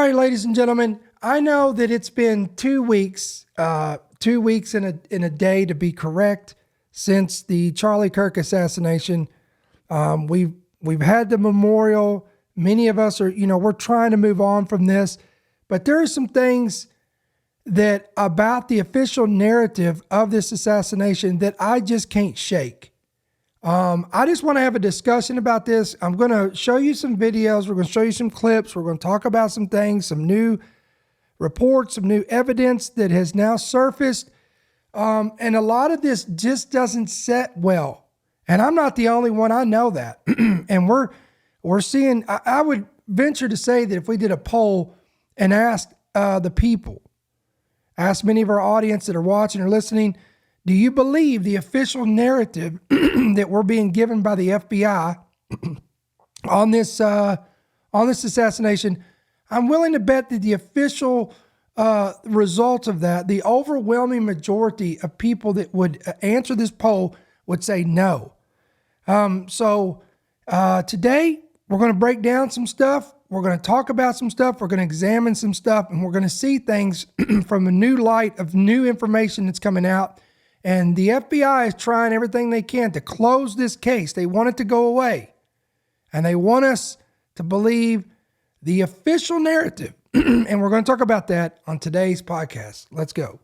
right, ladies and gentlemen, I know that it's been 2 weeks, 2 weeks in a day to be correct, since the Charlie Kirk assassination. We've had the memorial. Many of us are, we're trying to move on from this, but there are some things that about the official narrative of this assassination that I just can't shake. I just want to have a discussion about this. I'm going to show you some videos. We're going to show you some clips. We're going to talk about some things, some new reports, some new evidence that has now surfaced. And a lot of this just doesn't set well. And I'm not the only one. I know that. And we're seeing, I would venture to say that if we did a poll and asked the people, asked many of our audience that are watching or listening, do you believe the official narrative that we're being given by the FBI on this assassination? I'm willing to bet that the official results of that, the overwhelming majority of people that would answer this poll would say no. So today we're going to break down some stuff. We're going to talk about some stuff. We're going to examine some stuff, and we're going to see things from a new light of new information that's coming out. And the FBI is trying everything they can to close this case. They want it to go away. And they want us to believe the official narrative. And we're going to talk about that on today's podcast. Let's go.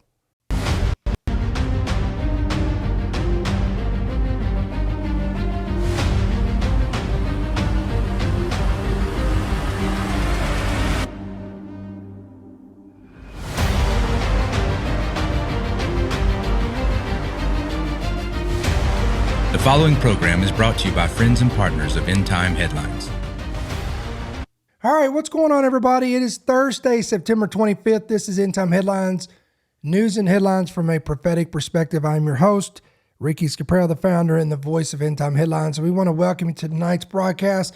The following program is brought to you by friends and partners of End Time Headlines. All right, what's going on, everybody? It is Thursday, September 25th. This is End Time Headlines, news and headlines from a prophetic perspective. I'm your host, Ricky Scaparro, the founder and the voice of End Time Headlines. And we want to welcome you to tonight's broadcast.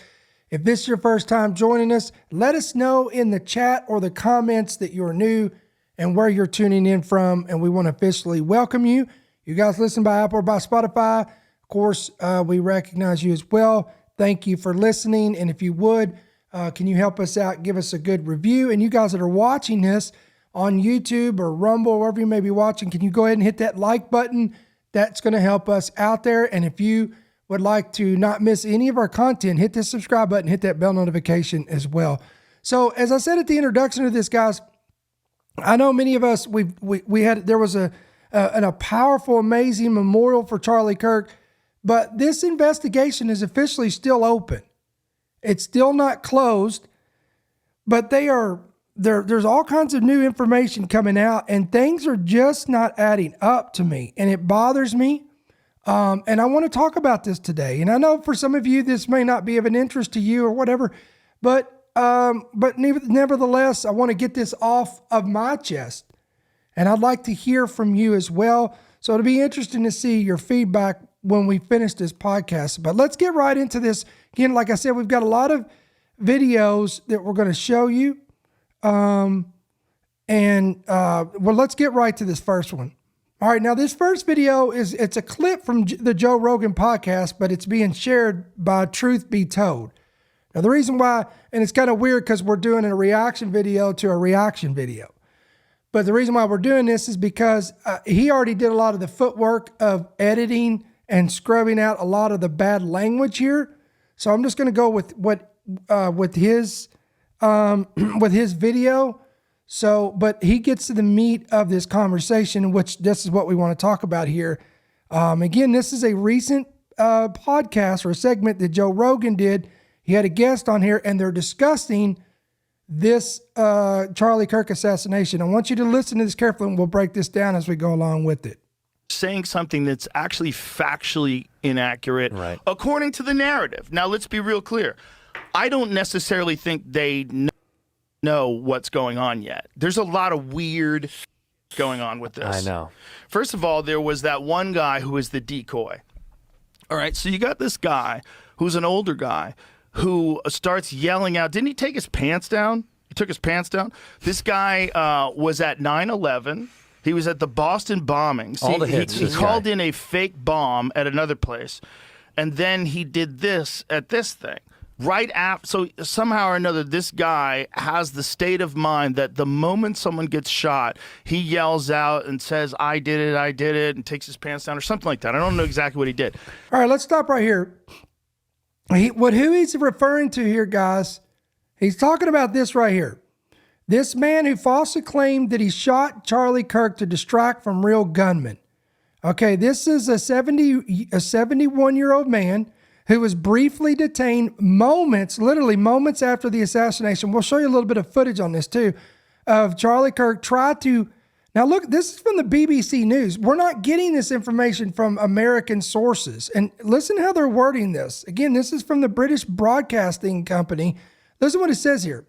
If this is your first time joining us, let us know in the chat or the comments that you're new and where you're tuning in from. And we want to officially welcome you. You guys listen by Apple or by Spotify. Of course, we recognize you as well. Thank you for listening. And if you would, can you help us out? Give us a good review. And you guys that are watching this on YouTube or Rumble, or wherever you may be watching, can you go ahead and hit that like button? That's going to help us out there. And if you would like to not miss any of our content, hit the subscribe button, hit that bell notification as well. So as I said at the introduction of this, guys, I know many of us, there was a powerful, amazing memorial for Charlie Kirk. But this investigation is officially still open. It's still not closed, but there's all kinds of new information coming out, and things are just not adding up to me, and it bothers me. And I want to talk about this today. And I know for some of you, this may not be of an interest to you or whatever, but nevertheless, I want to get this off of my chest, and I'd like to hear from you as well. So it'll be interesting to see your feedback when we finish this podcast. But let's get right into this. Again, like I said, we've got a lot of videos that we're going to show you. Well, let's get right to this first one. All right, now this first video it's a clip from the Joe Rogan podcast, but it's being shared by Truth Be Told. Now the reason why, and it's kind of weird because we're doing a reaction video to a reaction video. But the reason why we're doing this is because he already did a lot of the footwork of editing and scrubbing out a lot of the bad language here. So I'm just going to go with his video. So, but he gets to the meat of this conversation, which this is what we want to talk about here. Again, this is a recent podcast or a segment that Joe Rogan did. He had a guest on here, and they're discussing this Charlie Kirk assassination. I want you to listen to this carefully, and we'll break this down as we go along with it. Saying something that's actually factually inaccurate, right, according to the narrative. Now, let's be real clear. I don't necessarily think they know what's going on yet. There's a lot of weird going on with this. I know. First of all, there was that one guy who was the decoy. All right, so you got this guy who's an older guy who starts yelling out. Didn't he take his pants down? He took his pants down. This guy was at 9/11. He was at the Boston bombings. All the hits. He called in a fake bomb at another place. And then he did this at this thing. right after, so somehow or another, this guy has the state of mind that the moment someone gets shot, he yells out and says, I did it, and takes his pants down or something like that. I don't know exactly what he did. All right, let's stop right here. Who he's referring to here, guys, he's talking about this right here. This man who falsely claimed that he shot Charlie Kirk to distract from real gunmen. Okay, this is a 71-year-old man who was briefly detained literally moments after the assassination. We'll show you a little bit of footage on this too, of Charlie Kirk tried to, now look, this is from the BBC News. We're not getting this information from American sources. And listen how they're wording this. Again, this is from the British Broadcasting Company. Listen what it says here.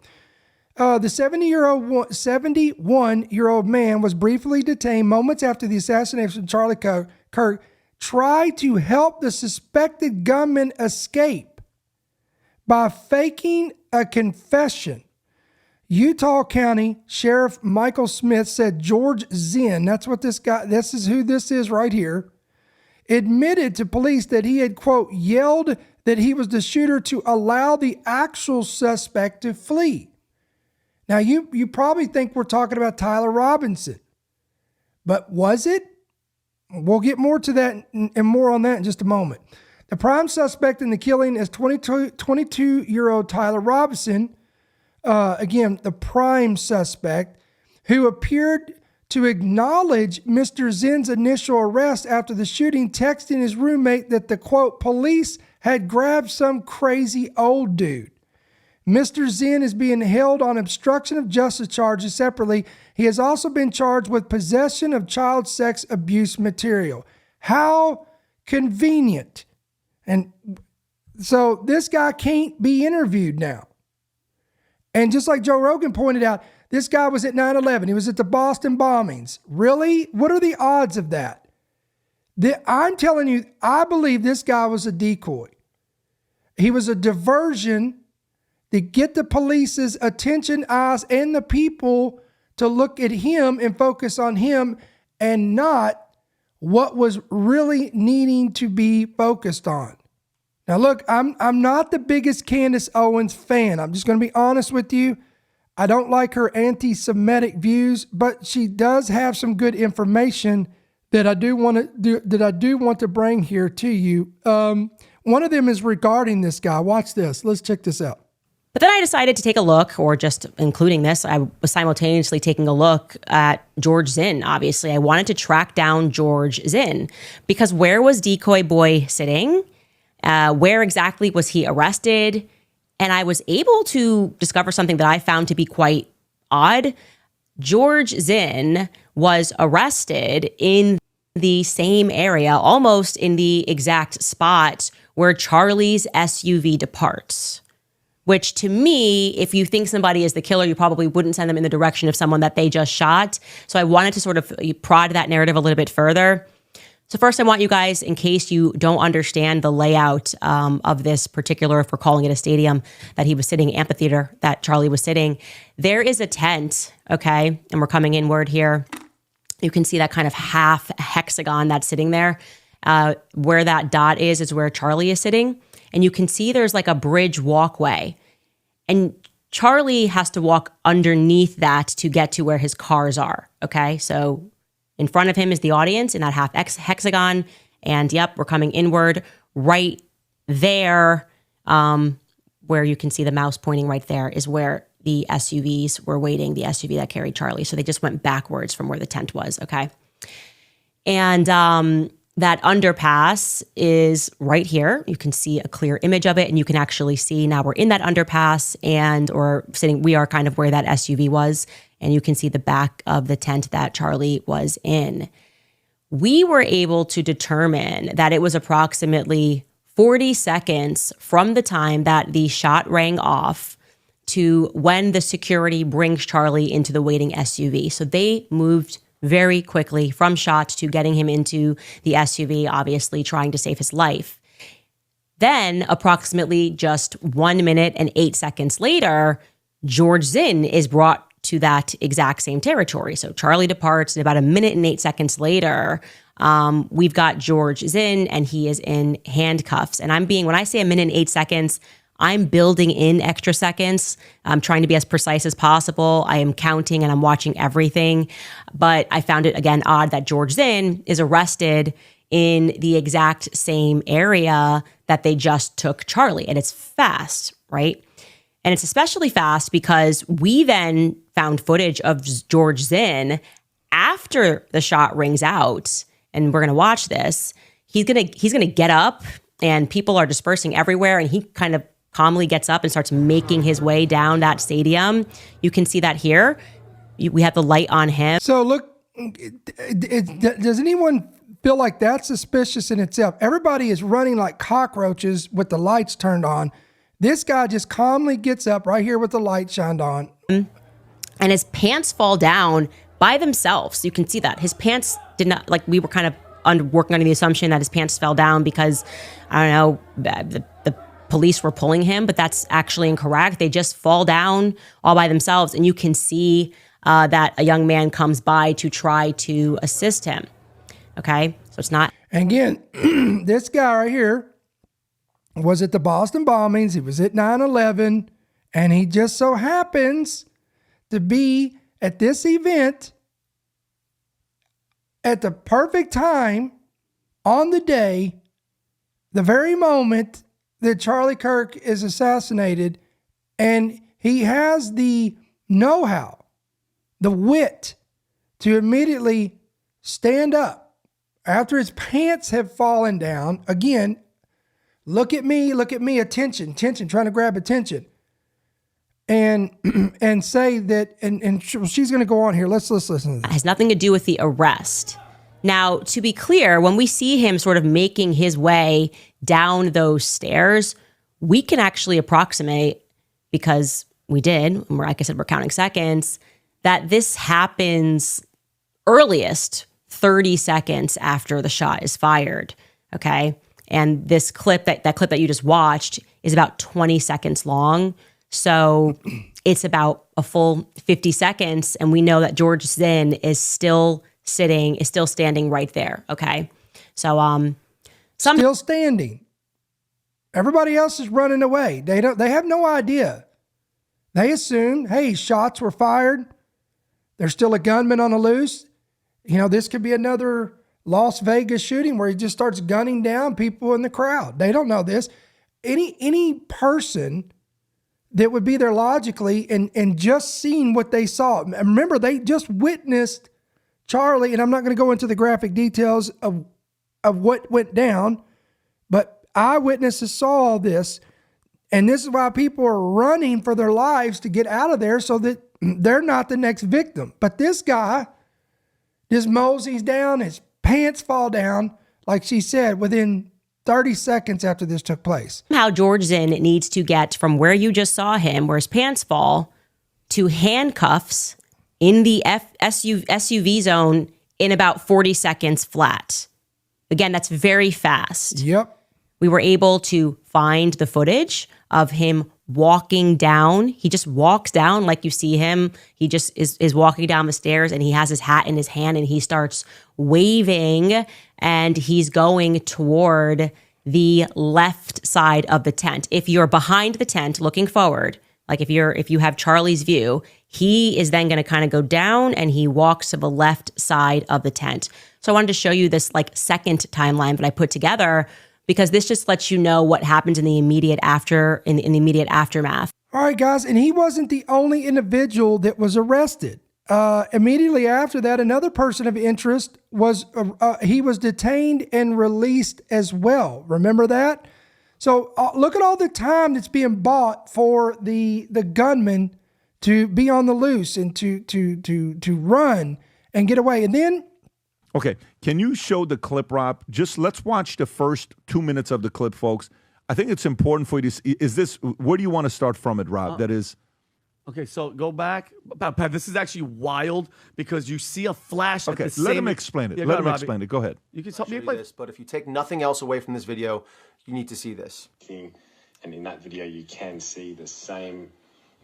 The 71-year-old man was briefly detained moments after the assassination of Charlie Kirk, tried to help the suspected gunman escape by faking a confession. Utah County Sheriff Michael Smith said George Zinn, this is who this is right here, admitted to police that he had, quote, yelled that he was the shooter to allow the actual suspect to flee. Now, you probably think we're talking about Tyler Robinson, but was it? We'll get more to that and more on that in just a moment. The prime suspect in the killing is 22-year-old Tyler Robinson, again, the prime suspect, who appeared to acknowledge Mr. Zinn's initial arrest after the shooting, texting his roommate that the, quote, police had grabbed some crazy old dude. Mr. Zinn is being held on obstruction of justice charges separately. He has also been charged with possession of child sex abuse material. How convenient. And so this guy can't be interviewed now. And just like Joe Rogan pointed out, this guy was at 9/11. He was at the Boston bombings. Really? What are the odds of that? I'm telling you, I believe this guy was a decoy. He was a diversion to get the police's attention, eyes, and the people to look at him and focus on him and not what was really needing to be focused on. Now, look, I'm not the biggest Candace Owens fan. I'm just going to be honest with you. I don't like her anti-Semitic views, but she does have some good information that I do want to bring here to you. One of them is regarding this guy. Watch this. Let's check this out. But then I decided to take a look, or just including this, I was simultaneously taking a look at George Zinn. Obviously, I wanted to track down George Zinn because where was Decoy Boy sitting? Where exactly was he arrested? And I was able to discover something that I found to be quite odd. George Zinn was arrested in the same area, almost in the exact spot where Charlie's SUV departs. Which to me, if you think somebody is the killer, you probably wouldn't send them in the direction of someone that they just shot. So I wanted to sort of prod that narrative a little bit further. So first, I want you guys, in case you don't understand the layout of this particular, if we're calling it a stadium, that he was sitting, amphitheater that Charlie was sitting, there is a tent, okay? And we're coming inward here. You can see that kind of half hexagon that's sitting there. Where that dot is where Charlie is sitting. And you can see there's like a bridge walkway. And Charlie has to walk underneath that to get to where his cars are, okay? So in front of him is the audience in that half hexagon. And yep, we're coming inward right there, where you can see the mouse pointing right there is where the SUVs were waiting, the SUV that carried Charlie. So they just went backwards from where the tent was, okay? And that underpass is right here. You can see a clear image of it, and you can actually see now we're in that underpass we are kind of where that SUV was, and you can see the back of the tent that Charlie was in. We were able to determine that it was approximately 40 seconds from the time that the shot rang off to when the security brings Charlie into the waiting SUV. So they moved very quickly from shot to getting him into the SUV, obviously trying to save his life. Then approximately just 1 minute and 8 seconds later, George Zinn is brought to that exact same territory. So Charlie departs, and about 1 minute and 8 seconds later, we've got George Zinn, and he is in handcuffs. And when I say 1 minute and 8 seconds, I'm building in extra seconds. I'm trying to be as precise as possible. I am counting and I'm watching everything. But I found it, again, odd that George Zinn is arrested in the exact same area that they just took Charlie. And it's fast, right? And it's especially fast because we then found footage of George Zinn after the shot rings out. And we're going to watch this. He's going to get up and people are dispersing everywhere. And he kind of calmly gets up and starts making his way down that stadium. You can see that here. We have the light on him. So look, does anyone feel like that's suspicious in itself? Everybody is running like cockroaches with the lights turned on. This guy just calmly gets up right here with the light shined on. And his pants fall down by themselves. You can see that. His pants did not, like we were kind of working under the assumption that his pants fell down because, I don't know, the police were pulling him, but that's actually incorrect. They just fall down all by themselves. And you can see that a young man comes by to try to assist him. Okay, so it's not. And again, this guy right here was at the Boston bombings. He was at 9/11, and he just so happens to be at this event at the perfect time on the day, the very moment that Charlie Kirk is assassinated, and he has the know-how, the wit to immediately stand up after his pants have fallen down. Again, look at me, attention, trying to grab attention. And say that, and she's going to go on here. Let's listen to this. It has nothing to do with the arrest. Now, to be clear, when we see him sort of making his way down those stairs, we can actually approximate, because we did, and like I said, we're counting seconds, that this happens earliest 30 seconds after the shot is fired, okay? And this clip, that clip that you just watched, is about 20 seconds long. So it's about a full 50 seconds, and we know that George Zinn is still standing right there, okay? So still standing. Everybody else is running away. They have no idea. They assume, hey, shots were fired. There's still a gunman on the loose. You know, this could be another Las Vegas shooting where he just starts gunning down people in the crowd. They don't know this. Any person that would be there logically and just seeing what they saw. Remember, they just witnessed Charlie, and I'm not going to go into the graphic details of what went down, but eyewitnesses saw all this, and this is why people are running for their lives to get out of there so that they're not the next victim. But this guy just moseys down, his pants fall down, like she said, within 30 seconds after this took place. How George Zinn needs to get from where you just saw him, where his pants fall, to handcuffs in the SUV zone in about 40 seconds flat. Again, that's very fast. Yep. We were able to find the footage of him walking down. He just walks down like you see him. He just is walking down the stairs, and he has his hat in his hand, and he starts waving, and he's going toward the left side of the tent. If you're behind the tent looking forward, like if you have Charlie's view, he is then going to kind of go down, and he walks to the left side of the tent. So I wanted to show you this like second timeline that I put together, because this just lets you know what happens in the immediate aftermath. All right, guys, and he wasn't the only individual that was arrested. Immediately after that, another person of interest was he was detained and released as well. Remember that? So look at all the time that's being bought for the gunman to be on the loose and to run and get away. And then, okay, can you show the clip, Rob? Just let's watch the first 2 minutes of the clip, folks. I think it's important for you to see. Where do you want to start from it, Rob? That is. Okay, so go back. Pat, this is actually wild because you see a flash. Okay, at the let same... him explain it. Yeah, let him explain it. Go ahead. You can help me me this, but if you take nothing else away from this video, you need to see this. And in that video, you can see the same,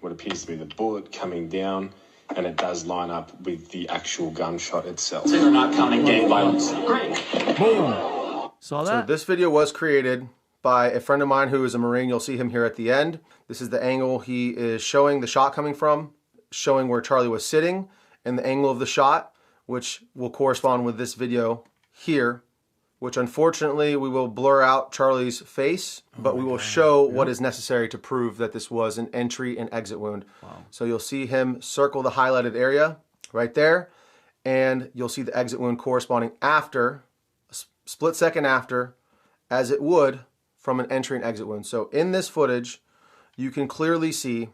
what appears to be the bullet coming down, and it does line up with the actual gunshot itself. So you're not counting gang violence. Great. Boom. Saw that? So this video was created by a friend of mine who is a Marine. You'll see him here at the end. This is the angle he is showing the shot coming from, showing where Charlie was sitting and the angle of the shot, which will correspond with this video here, which unfortunately we will blur out Charlie's face, but we will show what is necessary to prove that this was an entry and exit wound. So you'll see him circle the highlighted area right there, and you'll see the exit wound corresponding after, a split second after, as it would from an entry and exit wound. So in this footage, you can clearly see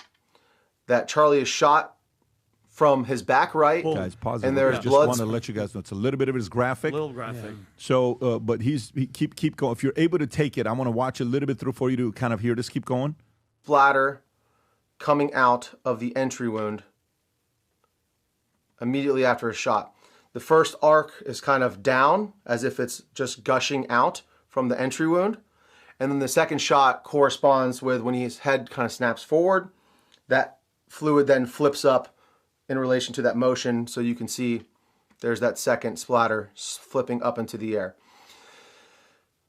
that Charlie is shot from his back right, guys, pause. and there's just blood. want to let you guys know it's a little bit of his graphic. Little graphic. So, but keep going. If you're able to take it, I want to watch a little bit through for you to kind of hear this. Keep going. Splatter coming out of the entry wound immediately after a shot. The first arc is kind of down, as if it's just gushing out from the entry wound. And then the second shot corresponds with when his head kind of snaps forward. That fluid then flips up in relation to that motion, so you can see there's that second splatter flipping up into the air.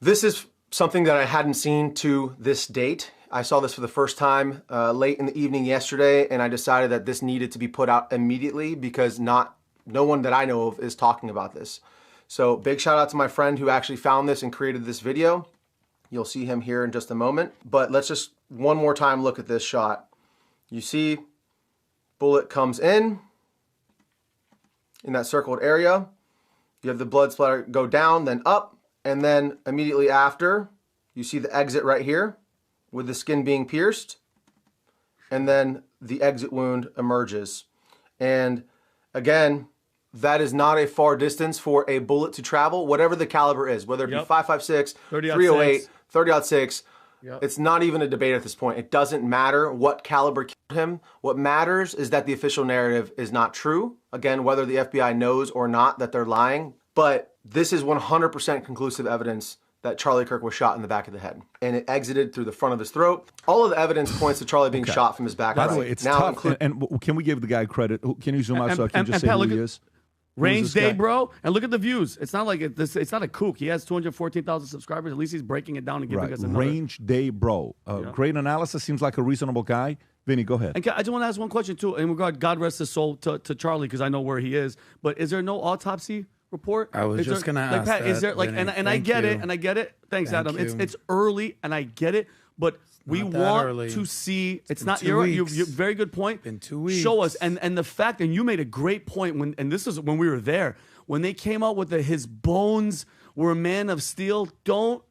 This is something that I hadn't seen to this date. I saw this for the first time late in the evening yesterday, and I decided that this needed to be put out immediately because no one that I know of is talking about this. So big shout out to my friend who actually found this and created this video. You'll see him here in just a moment, but let's just one more time look at this shot. You see bullet comes in that circled area. You have the blood splatter go down, then up, and then immediately after, you see the exit right here with the skin being pierced, and then the exit wound emerges. And again, that is not a far distance for a bullet to travel, whatever the caliber is, whether it be 5.56, 308, 30-06. It's not even a debate at this point. It doesn't matter what caliber killed him. What matters is that the official narrative is not true. Again, whether the FBI knows or not that they're lying. But this is 100% conclusive evidence that Charlie Kirk was shot in the back of the head. And it exited through the front of his throat. All of the evidence points to Charlie being shot from his back. By the way, it's now tough. And can we give the guy credit? Can you zoom out so I can just say who he is? Range day, bro, and look at the views. It's not like it's not a kook. He has 214,000 subscribers. At least he's breaking it down and giving us another. Range day, bro. Great analysis. Seems like a reasonable guy. Vinny, go ahead. And I just want to ask one question too. In regard, God rest his soul to Charlie, because I know where he is. But is there no autopsy report? I was just gonna ask Pat, that, is there like? Vinny. And I get it. And I get it. Thanks, Adam. you. It's early, and I get it. But we not that want early. to see. It's not. 2 You're weeks. very good point. Been 2 weeks. Show us. And the fact. And you made a great point when. And this is when we were there. When they came out with his bones were a man of steel. Don't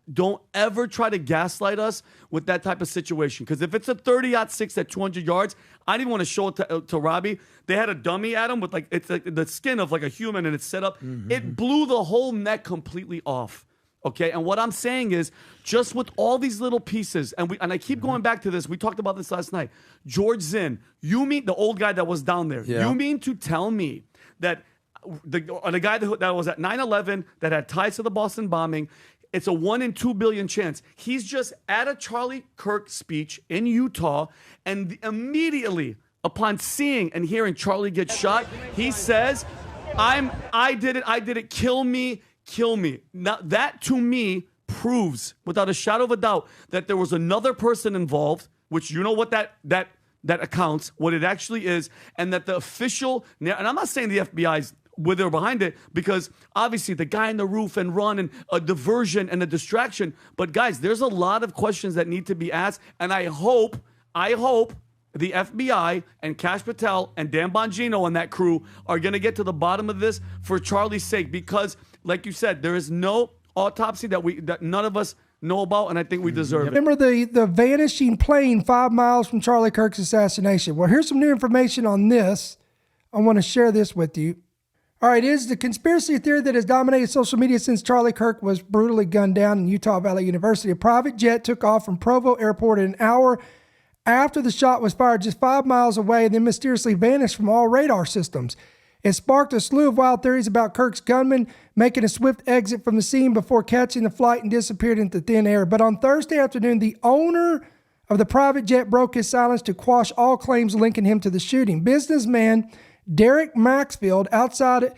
ever try to gaslight us with that type of situation. Because if it's a 30-06 at 200 yards, I didn't want to show it to Robbie. They had a dummy at him with it's like the skin of like a human, and it's set up. It blew the whole neck completely off. Okay, and what I'm saying is, just with all these little pieces, and I keep going back to this. We talked about this last night. George Zinn, you mean the old guy that was down there? Yeah. You mean to tell me that the guy that was at 9/11 that had ties to the Boston bombing? It's a 1 in 2 billion chance. He's just at a Charlie Kirk speech in Utah, and immediately upon seeing and hearing Charlie get shot, he says, I did it, kill me. Now that to me proves without a shadow of a doubt that there was another person involved, which you know what that accounts, what it actually is, and that the official, and I'm not saying the FBI's with or behind it, because obviously the guy on the roof and run and a diversion and a distraction. But guys, there's a lot of questions that need to be asked, and I hope the FBI and Kash Patel and Dan Bongino and that crew are going to get to the bottom of this for Charlie's sake, because like you said, there is no autopsy that none of us know about, and I think we deserve it. Remember the vanishing plane 5 miles from Charlie Kirk's assassination? Well, here's some new information on this. I want to share this with you. All right, it is the conspiracy theory that has dominated social media since Charlie Kirk was brutally gunned down in Utah Valley University. A private jet took off from Provo Airport an hour after the shot was fired just 5 miles away, and then mysteriously vanished from all radar systems. It sparked a slew of wild theories about Kirk's gunman making a swift exit from the scene before catching the flight and disappeared into thin air. But on Thursday afternoon, the owner of the private jet broke his silence to quash all claims linking him to the shooting. Businessman Derek Maxfield outed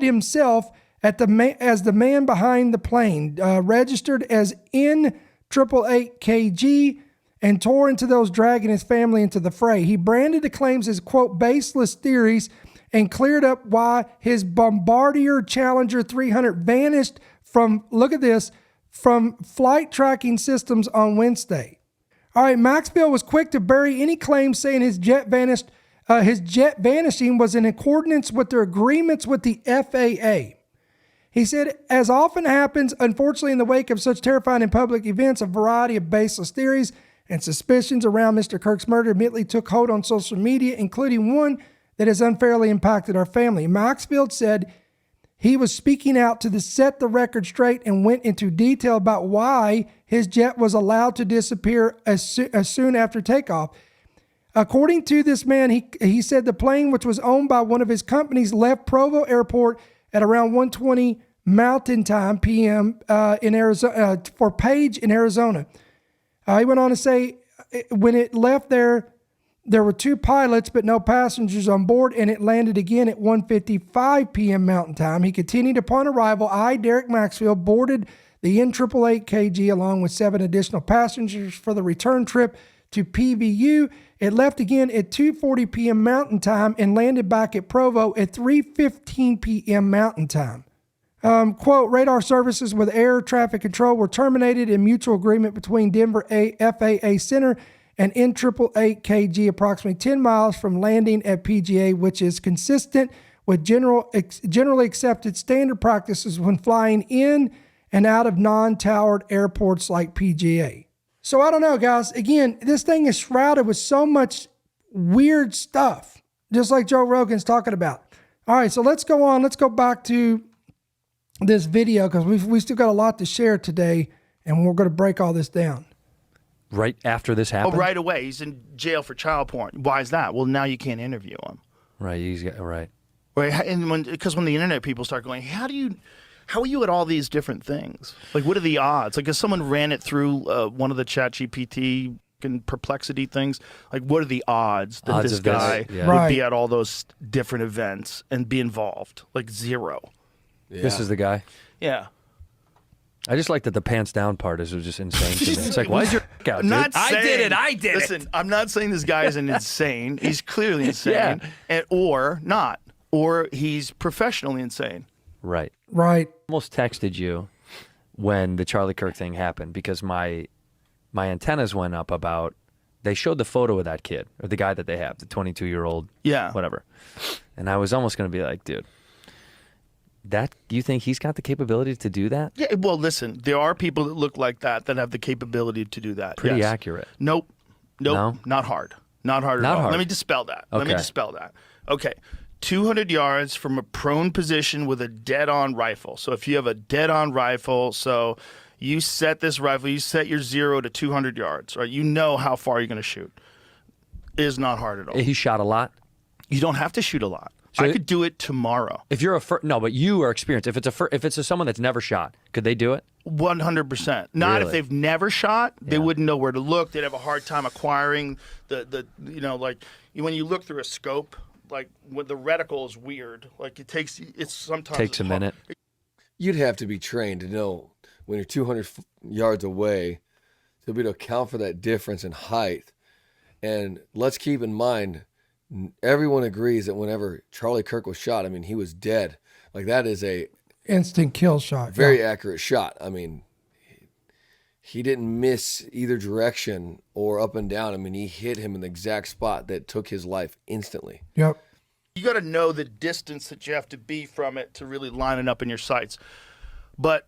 himself as the man behind the plane, registered as N888KG, and tore into those, dragging his family into the fray. He branded the claims as, quote, baseless theories and cleared up why his Bombardier Challenger 300 vanished from, look at this, from flight tracking systems on Wednesday. All right, Maxfield was quick to bury any claim saying his jet vanishing was in accordance with their agreements with the FAA. He said, as often happens, unfortunately, in the wake of such terrifying and public events, a variety of baseless theories and suspicions around Mr. Kirk's murder immediately took hold on social media, including one that has unfairly impacted our family. Maxfield said he was speaking out to set the record straight and went into detail about why his jet was allowed to disappear as soon after takeoff. According to this man, he said the plane, which was owned by one of his companies, left Provo Airport at around 1:20 Mountain Time p.m. In Arizona for Page in Arizona. He went on to say when it left there were 2 pilots but no passengers on board, and it landed again at 1:55 p.m. Mountain Time. He continued, upon arrival, I, Derek Maxfield, boarded the N888KG along with 7 additional passengers for the return trip to PVU. It left again at 2:40 p.m. Mountain Time and landed back at Provo at 3:15 p.m. Mountain Time. Quote, radar services with air traffic control were terminated in mutual agreement between Denver FAA Center and N888KG approximately 10 miles from landing at PGA, which is consistent with generally accepted standard practices when flying in and out of non-towered airports like PGA. So I don't know, guys. Again, this thing is shrouded with so much weird stuff, just like Joe Rogan's talking about. All right, so let's go on. Let's go back to this video because we still got a lot to share today, and we're going to break all this down. Right after this happened? Oh, right away. He's in jail for child porn. Why is that? Well, now you can't interview him. Right. Right. And because when the internet people start going, how are you at all these different things? Like, what are the odds? Like, if someone ran it through one of the ChatGPT and Perplexity things, like, what are the odds that this guy would be at all those different events and be involved? Like, 0. Yeah. This is the guy? Yeah. I just like that the pants down part is just insane to me. It's like, why is your out, dude? I did it. Listen, I'm not saying this guy isn't insane. He's clearly insane. Yeah. Or not. Or he's professionally insane. Right. Right. I almost texted you when the Charlie Kirk thing happened because my antennas went up about, they showed the photo of that kid, or the guy that they have, the 22-year-old, whatever. And I was almost going to be like, dude, do you think he's got the capability to do that? Yeah, well, listen, there are people that look like that have the capability to do that. Pretty accurate. Nope. No? Not hard. Not hard at all. Hard. Let me dispel that. Okay. Okay. 200 yards from a prone position with a dead-on rifle. So if you have a dead-on rifle, so you set this rifle, you set your 0 to 200 yards, right? You know how far you're going to shoot. It is not hard at all. He shot a lot? You don't have to shoot a lot. So I could do it tomorrow. If you're no, but you are experienced. If it's someone that's never shot, could they do it? 100%. Not Really? if they've never shot. They wouldn't know where to look. They'd have a hard time acquiring the like when you look through a scope, like when the reticle is weird. Like sometimes takes a minute. You'd have to be trained to know when you're 200 yards away to be able to account for that difference in height. And let's keep in mind, everyone agrees that whenever Charlie Kirk was shot, I mean, he was dead. Like, that is a instant kill shot. Very accurate shot. I mean, he didn't miss either direction or up and down. I mean, he hit him in the exact spot that took his life instantly. Yep. You got to know the distance that you have to be from it to really line it up in your sights. But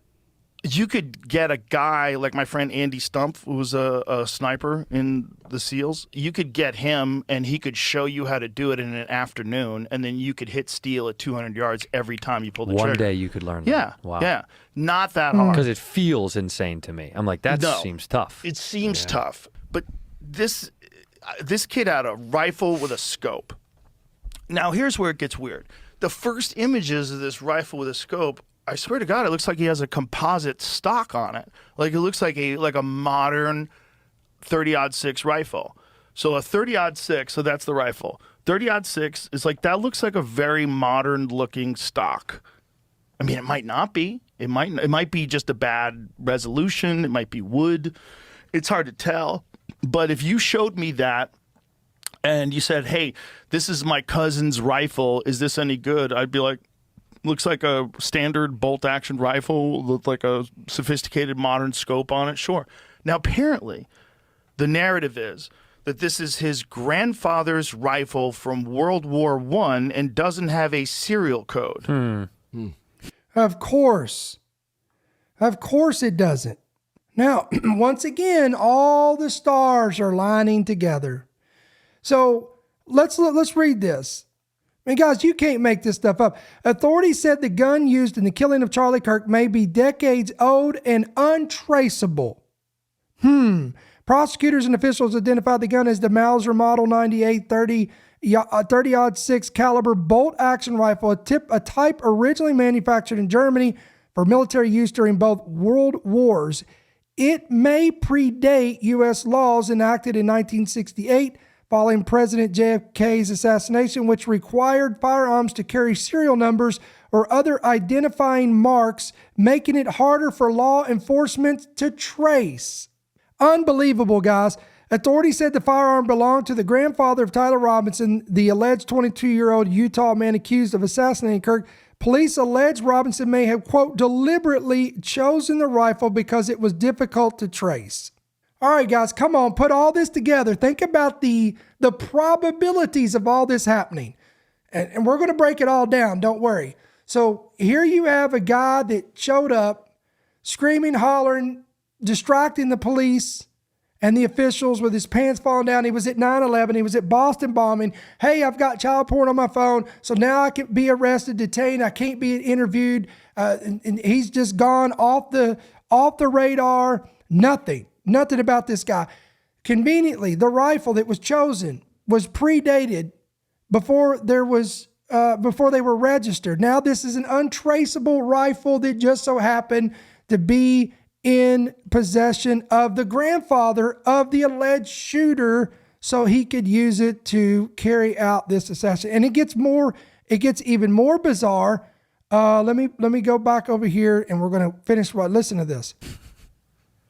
you could get a guy like my friend Andy Stumpf, who was a sniper in the SEALs. You could get him, and he could show you how to do it in an afternoon, and then you could hit steel at 200 yards every time you pull the trigger. One day you could learn that. Yeah. Wow. Yeah. Not that hard. Because it feels insane to me. I'm like, that seems tough. It seems tough. But this kid had a rifle with a scope. Now, here's where it gets weird. The first images of this rifle with a scope, I swear to God, it looks like he has a composite stock on it. Like, it looks like a modern 30-06 rifle. So a 30-06, so that's the rifle. 30-06 is like, that looks like a very modern looking stock. I mean, it might not be. It might be just a bad resolution. It might be wood. It's hard to tell. But if you showed me that and you said, hey, this is my cousin's rifle, is this any good? I'd be like, looks like a standard bolt action rifle with like a sophisticated modern scope on it. Sure. Now, apparently, the narrative is that this is his grandfather's rifle from World War I and doesn't have a serial code. Of course. Of course it doesn't. Now, once again, all the stars are lining together. So let's read this. I mean, guys, you can't make this stuff up. Authorities said the gun used in the killing of Charlie Kirk may be decades old and untraceable. Prosecutors and officials identified the gun as the Mauser Model 98 30-06 caliber bolt-action rifle, a type originally manufactured in Germany for military use during both world wars. It may predate U.S. laws enacted in 1968 following President JFK's assassination, which required firearms to carry serial numbers or other identifying marks, making it harder for law enforcement to trace. Unbelievable, guys. Authorities said the firearm belonged to the grandfather of Tyler Robinson, the alleged 22-year-old Utah man accused of assassinating Kirk. Police allege Robinson may have, quote, deliberately chosen the rifle because it was difficult to trace. All right, guys, come on, put all this together. Think about the probabilities of all this happening. And we're going to break it all down, don't worry. So here you have a guy that showed up screaming, hollering, distracting the police and the officials with his pants falling down. He was at 9/11. He was at Boston bombing. Hey, I've got child porn on my phone, so now I can be arrested, detained. I can't be interviewed. And he's just gone off the radar. Nothing about this guy. Conveniently, the rifle that was chosen was predated before they were registered. Now this is an untraceable rifle that just so happened to be in possession of the grandfather of the alleged shooter, so he could use it to carry out this assassination. And it gets even more bizarre. Let me go back over here, and we're going to finish. Listen to this.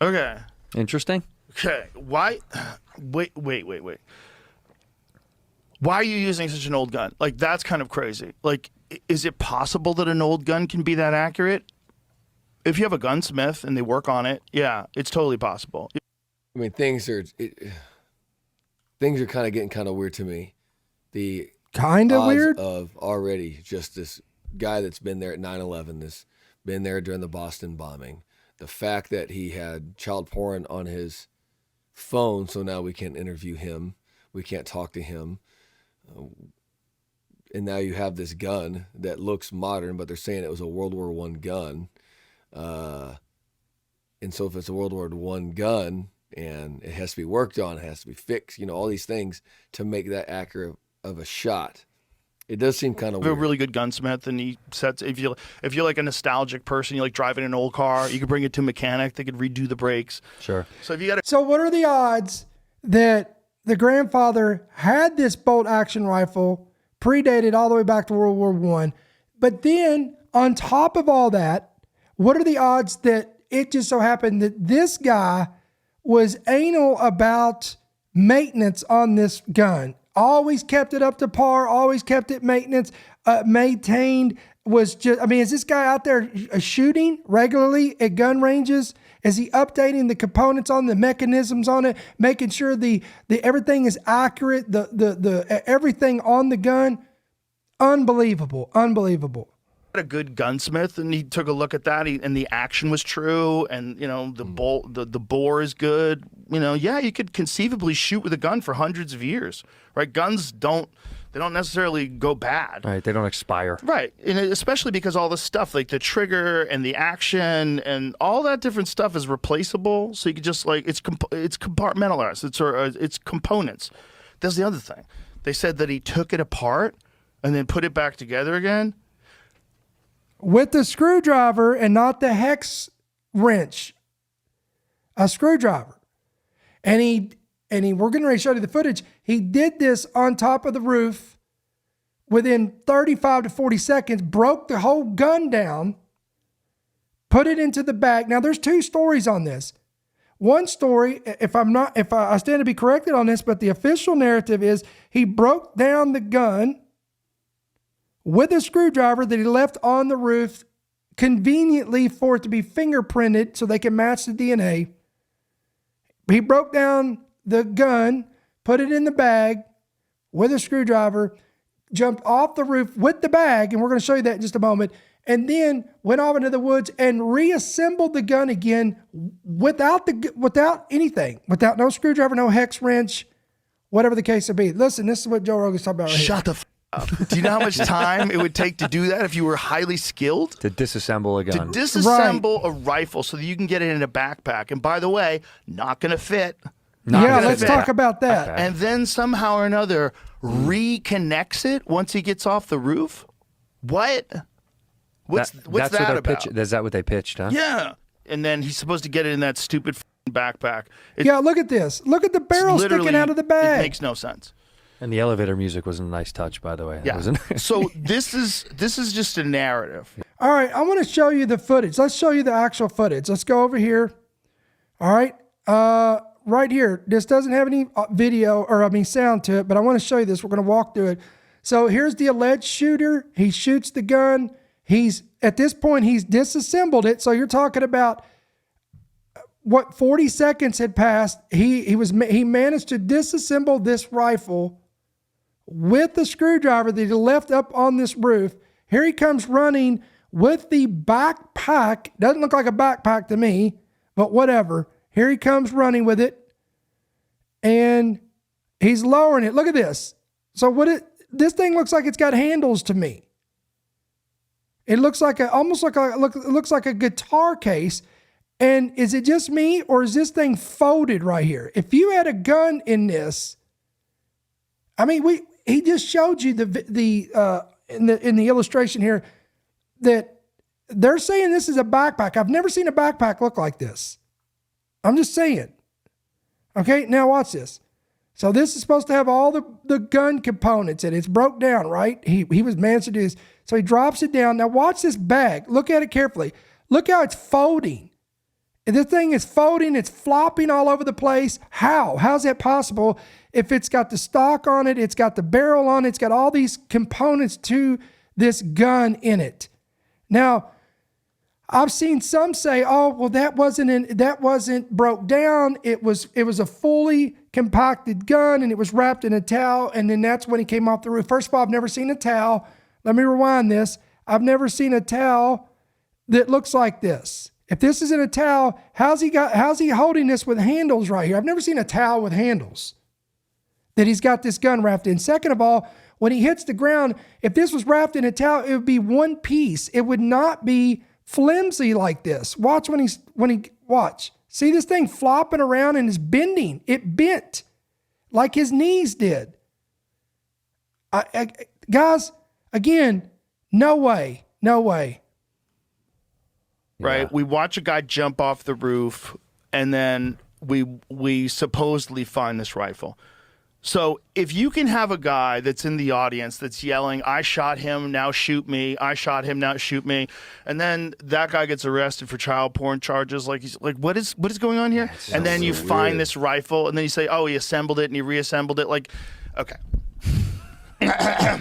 Okay. Interesting. Okay. Why? Wait. Why are you using such an old gun? Like, that's kind of crazy. Like, is it possible that an old gun can be that accurate? If you have a gunsmith and they work on it, yeah, it's totally possible. I mean, things are kind of getting kind of weird to me. The kind of weird of already just this guy that's been there at 9/11, this been there during the Boston bombing. The fact that he had child porn on his phone, so now we can't interview him, we can't talk to him, and now you have this gun that looks modern, but they're saying it was a World War I gun. And so if it's a World War I gun and it has to be worked on, it has to be fixed, all these things to make that accurate of a shot. It does seem kind of weird. A really good gunsmith, and he sets, if you're like a nostalgic person, you like driving an old car, you could bring it to a mechanic, they could redo the brakes. Sure. So what are the odds that the grandfather had this bolt action rifle predated all the way back to World War I, but then on top of all that, what are the odds that it just so happened that this guy was anal about maintenance on this gun? Always kept it up to par, always kept it maintained, is this guy out there shooting regularly at gun ranges? Is he updating the components on the mechanisms on it, making sure the everything is accurate, the everything on the gun? Unbelievable. A good gunsmith, and he took a look at that, and the action was true, and the bolt, the bore is good. You could conceivably shoot with a gun for hundreds of years, right? Guns don't necessarily go bad, right? They don't expire, right? And especially because all this stuff like the trigger and the action and all that different stuff is replaceable, so you could just it's compartmentalized. It's components. That's the other thing. They said that he took it apart and then put it back together again with the screwdriver and not the hex wrench, a screwdriver. And we're getting ready to show you the footage. He did this on top of the roof within 35 to 40 seconds, broke the whole gun down, put it into the bag. Now, there's two stories on this. One story, if I stand to be corrected on this, but the official narrative is he broke down the gun with a screwdriver that he left on the roof conveniently for it to be fingerprinted so they can match the DNA. He broke down the gun, put it in the bag with a screwdriver, jumped off the roof with the bag, and we're going to show you that in just a moment, and then went off into the woods and reassembled the gun again without anything, without no screwdriver, no hex wrench, whatever the case may be. Listen, this is what Joe Rogan's talking about right Shut here. the up. Do you know how much time it would take to do that if you were highly skilled? To disassemble a gun. To disassemble a rifle so that you can get it in a backpack. And by the way, not going to fit. Let's talk about that. Okay. And then somehow or another reconnects it once he gets off the roof? What? What's that about? Is that what they pitched, huh? Yeah. And then he's supposed to get it in that stupid backpack. Look at this. Look at the barrel sticking out of the bag. It makes no sense. And the elevator music was a nice touch, by the way. Yeah. So this is just a narrative. All right, I want to show you the footage. Let's show you the actual footage. Let's go over here. All right. Right here. This doesn't have any sound to it, but I want to show you this. We're going to walk through it. So here's the alleged shooter. He shoots the gun. At this point, he's disassembled it. So you're talking about 40 seconds had passed. He managed to disassemble this rifle with the screwdriver that he left up on this roof. Here he comes running with the backpack. Doesn't look like a backpack to me, but whatever. Here he comes running with it, and he's lowering it. Look at this. So this thing looks like it's got handles to me. It looks like looks like a guitar case. And is it just me, or is this thing folded right here? If you had a gun in this, he just showed you in the illustration here that they're saying this is a backpack. I've never seen a backpack look like this. I'm just saying. Okay, now watch this. So this is supposed to have all the gun components in it. It's broke down, right? He was managed to do this. So he drops it down. Now watch this bag. Look at it carefully. Look how it's folding. This thing is folding. It's flopping all over the place. How? How's that possible? If it's got the stock on it, it's got the barrel on it, it's got all these components to this gun in it. Now, I've seen some say, "Oh, well, that wasn't broke down. It was a fully compacted gun, and it was wrapped in a towel, and then that's when he came off the roof." First of all, I've never seen a towel. Let me rewind this. I've never seen a towel that looks like this. If this isn't a towel, how's he holding this with handles right here? I've never seen a towel with handles that he's got this gun wrapped in. Second of all, when he hits the ground, if this was wrapped in a towel, it would be one piece. It would not be flimsy like this. Watch watch. See this thing flopping around and is bending. It bent like his knees did. Guys, again, no way. Right? Yeah. We watch a guy jump off the roof, and then we supposedly find this rifle. So if you can have a guy that's in the audience that's yelling, "I shot him, now shoot me. I shot him, now shoot me," and then that guy gets arrested for child porn charges, he's like, what is going on here? And then you find this rifle, and then you say, "Oh, he assembled it and he reassembled it." Okay. I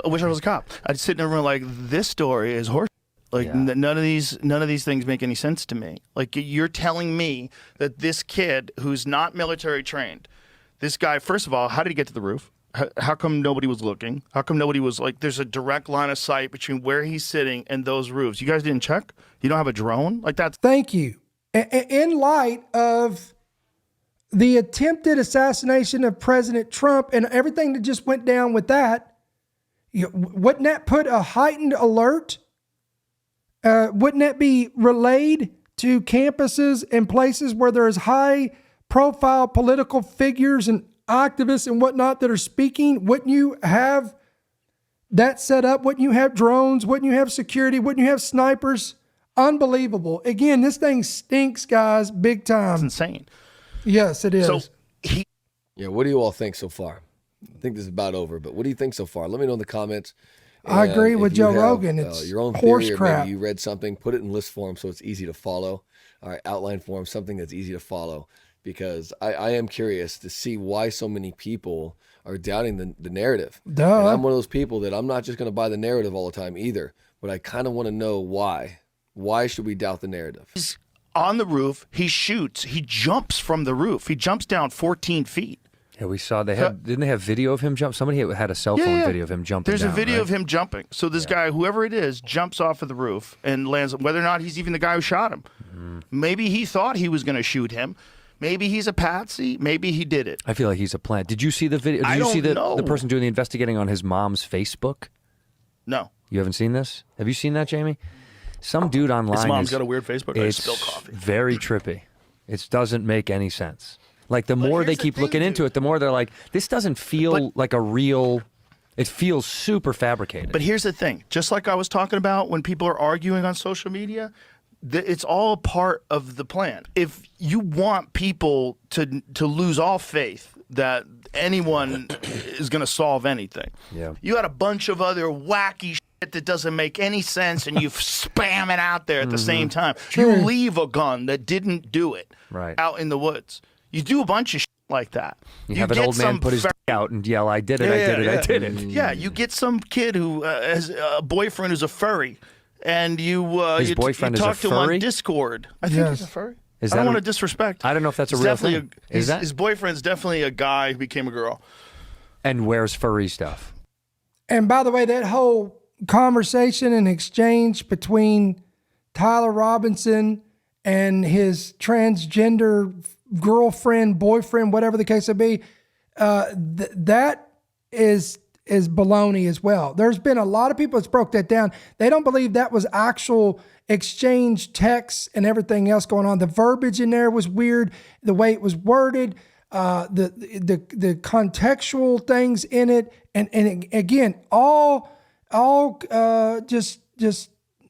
wish I was a cop. I'd sit in a room like, this story is horse. None of these things make any sense to me. You're telling me that this kid who's not military trained, this guy, first of all, how did he get to the roof? How come nobody was looking? How come nobody was there's a direct line of sight between where he's sitting and those roofs? You guys didn't check? You don't have a drone? Thank you. In light of the attempted assassination of President Trump and everything that just went down with that, wouldn't that put a heightened alert? Wouldn't that be relayed to campuses and places where there's high-profile political figures and activists and whatnot that are speaking? Wouldn't you have that set up? Wouldn't you have drones? Wouldn't you have security? Wouldn't you have snipers? Unbelievable. Again, this thing stinks, guys, big time. It's insane. Yes, it is. Yeah, what do you all think so far? I think this is about over, but what do you think so far? Let me know in the comments. I agree And with if you Joe have, Rogan. It's your own horse theory, or crap. maybe you read something, put it in list form so it's easy to follow. All right, outline form, something that's easy to follow, because I am curious to see why so many people are doubting the narrative. Duh. And I'm one of those people that I'm not just going to buy the narrative all the time either, but I kind of want to know why. Why should we doubt the narrative? He's on the roof. He shoots. He jumps from the roof. He jumps down 14 feet. Yeah, we saw didn't they have video of him jump? Somebody had a cell phone video of him jumping. There's down, a video right? of him jumping. So this guy, whoever it is, jumps off of the roof and lands. Whether or not he's even the guy who shot him, maybe he thought he was going to shoot him. Maybe he's a patsy. Maybe he did it. I feel like he's a plant. Did you see the video? Did you see the person doing the investigating on his mom's Facebook? No. You haven't seen this? Have you seen that, Jamie? Some dude online. His mom's got a weird Facebook. I spill coffee. Very trippy. It doesn't make any sense. Like the more they keep looking into it, the more they're like, this doesn't feel like a real. It feels super fabricated. But here's the thing: just like I was talking about when people are arguing on social media, it's all part of the plan. If you want people to lose all faith that anyone is going to solve anything, you had a bunch of other wacky shit that doesn't make any sense, and you spam it out there at the same time. You leave a gun that didn't do it out in the woods. You do a bunch of shit like that. You have an old man put his out and yell, "I did it! I did it!" Yeah, you get some kid who has a boyfriend who's a furry, and you his boyfriend you is a talk to him on furry? Discord. I think he's a furry. I don't want to disrespect. I don't know if that's a real thing. His boyfriend's definitely a guy who became a girl. And wears furry stuff. And by the way, that whole conversation and exchange between Tyler Robinson and his transgender girlfriend, boyfriend, whatever the case may be, that is baloney as well. There's been a lot of people that's broke that down. They don't believe that was actual exchange texts and everything else going on. The verbiage in there was weird. The way it was worded, the contextual things in it, and again, all just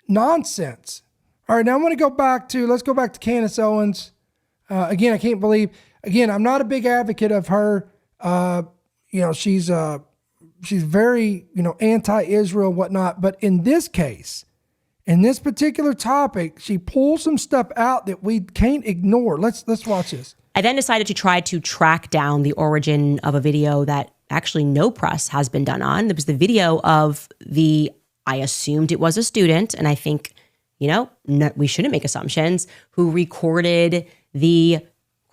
nonsense. All right, now I want to go back to let's go back to Candace Owens. Again, I can't believe. Again, I'm not a big advocate of her. She's very anti-Israel, whatnot. But in this case, in this particular topic, she pulls some stuff out that we can't ignore. Let's watch this. I then decided to try to track down the origin of a video that actually no press has been done on. It was the video of I assumed it was a student, and I think, we shouldn't make assumptions, who recorded the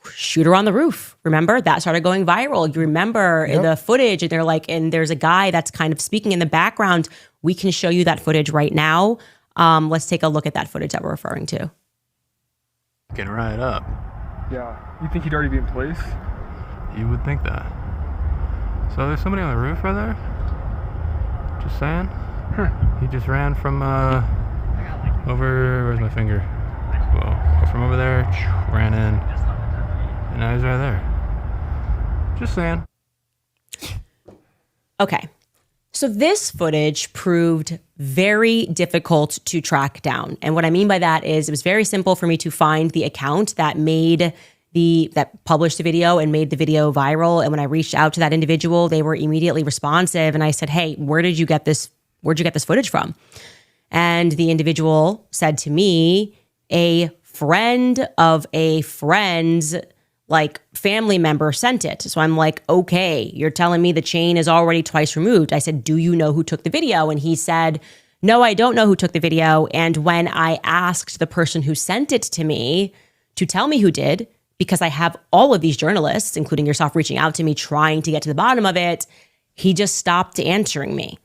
shooter on the roof. Remember? That started going viral. You remember the footage, and they're like, and there's a guy that's kind of speaking in the background. We can show you that footage right now. Let's take a look at that footage that we're referring to. Getting right up. Yeah. You think he'd already be in place? You would think that. So there's somebody on the roof right there? Just saying. Huh. He just ran from over, where's my finger? Well, from over there, ran in, and now he's right there. Just saying. Okay. So this footage proved very difficult to track down. And what I mean by that is it was very simple for me to find the account that published the video and made the video viral. And when I reached out to that individual, they were immediately responsive. And I said, "Hey, where'd you get this footage from?" And the individual said to me, a friend of a friend's family member sent it. So I'm like, okay, you're telling me the chain is already twice removed. I said, "Do you know who took the video?" And he said, "No, I don't know who took the video." And when I asked the person who sent it to me to tell me who did, because I have all of these journalists, including yourself, reaching out to me, trying to get to the bottom of it, he just stopped answering me.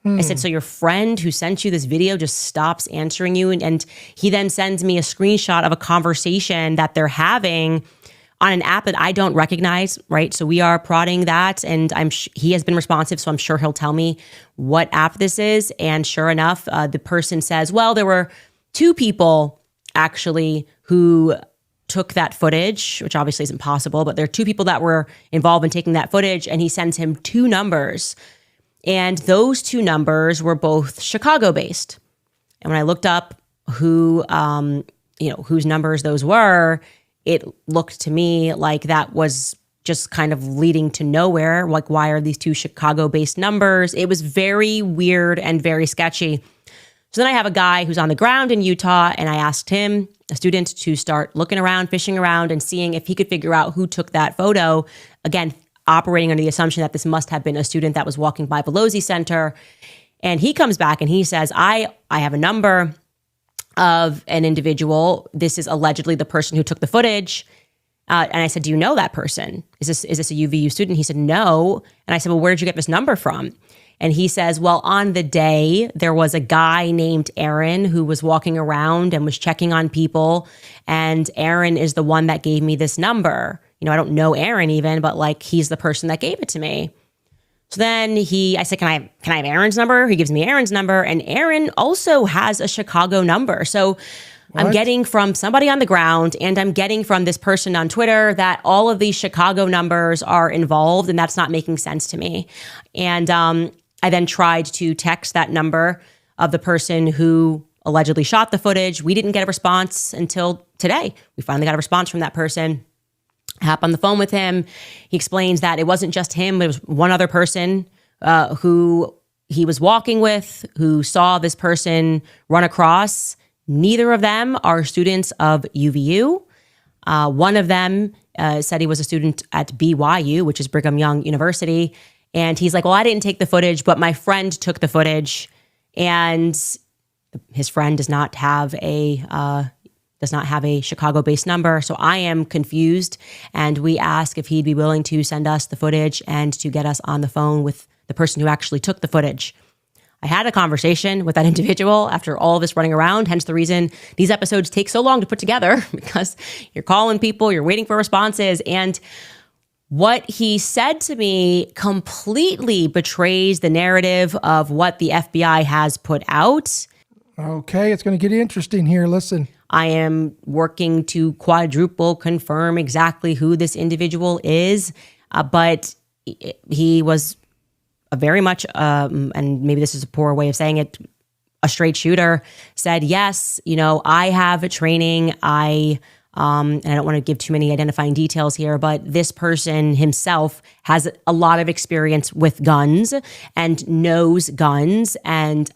I said, "So your friend who sent you this video just stops answering you?" And he then sends me a screenshot of a conversation that they're having on an app that I don't recognize, right? So we are prodding that, and he has been responsive, so I'm sure he'll tell me what app this is. And sure enough, the person says, well, there were two people actually who took that footage, which obviously isn't possible, but there are two people that were involved in taking that footage, and he sends him two numbers. And those two numbers were both Chicago-based. And when I looked up whose numbers those were, it looked to me like that was just kind of leading to nowhere. Like, why are these two Chicago-based numbers? It was very weird and very sketchy. So then I have a guy who's on the ground in Utah, and I asked him, a student, to start looking around, fishing around, and seeing if he could figure out who took that photo. Again, operating under the assumption that this must have been a student that was walking by Pelosi Center. And he comes back and he says, I have a number of an individual. This is allegedly the person who took the footage. And I said, do you know that person? Is this a UVU student? He said, no. And I said, well, where did you get this number from? And he says, well, on the day, there was a guy named Aaron who was walking around and was checking on people. And Aaron is the one that gave me this number. You know, I don't know Aaron even, but like, he's the person that gave it to me. So then I said, can I have Aaron's number? He gives me Aaron's number. And Aaron also has a Chicago number. So what? I'm getting from somebody on the ground, and I'm getting from this person on Twitter that all of these Chicago numbers are involved, and that's not making sense to me. And I then tried to text that number of the person who allegedly shot the footage. We didn't get a response until today. We finally got a response from that person. I hop on the phone with him. He explains that it wasn't just him. There was one other person who he was walking with who saw this person run across. Neither of them are students of UVU. One of them said he was a student at BYU, which is Brigham Young University. And he's like, well, I didn't take the footage, but my friend took the footage. And his friend does not have a Chicago-based number. So I am confused. And we ask if he'd be willing to send us the footage and to get us on the phone with the person who actually took the footage. I had a conversation with that individual after all this running around, hence the reason these episodes take so long to put together, because you're calling people, you're waiting for responses. And what he said to me completely betrays the narrative of what the FBI has put out. Okay, it's going to get interesting here. Listen. I am working to quadruple confirm exactly who this individual is, but he was a very much, and maybe this is a poor way of saying it, a straight shooter, said, yes, you know, I have a training. And I don't want to give too many identifying details here, but this person himself has a lot of experience with guns and knows guns and,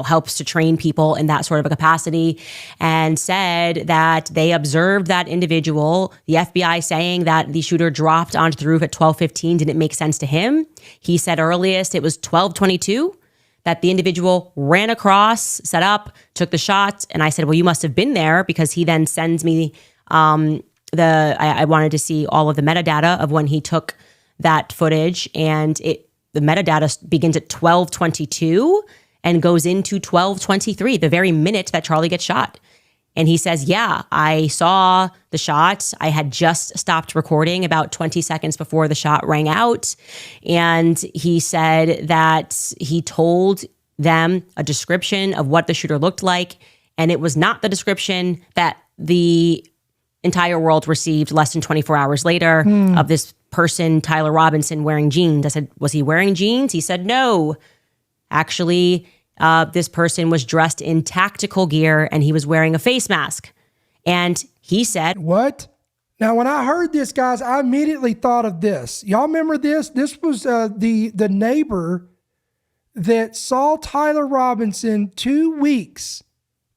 helps to train people in that sort of a capacity, and said that they observed that individual, the FBI saying that the shooter dropped onto the roof at 12:15 didn't make sense to him. He said earliest it was 12:22 that the individual ran across, set up, took the shot. And I said, well, you must have been there, because he then sends me I wanted to see all of the metadata of when he took that footage. And the metadata begins at 12:22 and goes into 12:23, the very minute that Charlie gets shot. And he says, yeah, I saw the shot. I had just stopped recording about 20 seconds before the shot rang out. And he said that he told them a description of what the shooter looked like. And it was not the description that the entire world received less than 24 hours later of this person, Tyler Robinson, wearing jeans. I said, was he wearing jeans? He said, no. Actually, this person was dressed in tactical gear and he was wearing a face mask. And he said, what? Now, when I heard this, guys, I immediately thought of this. Y'all remember this? This was the neighbor that saw Tyler Robinson 2 weeks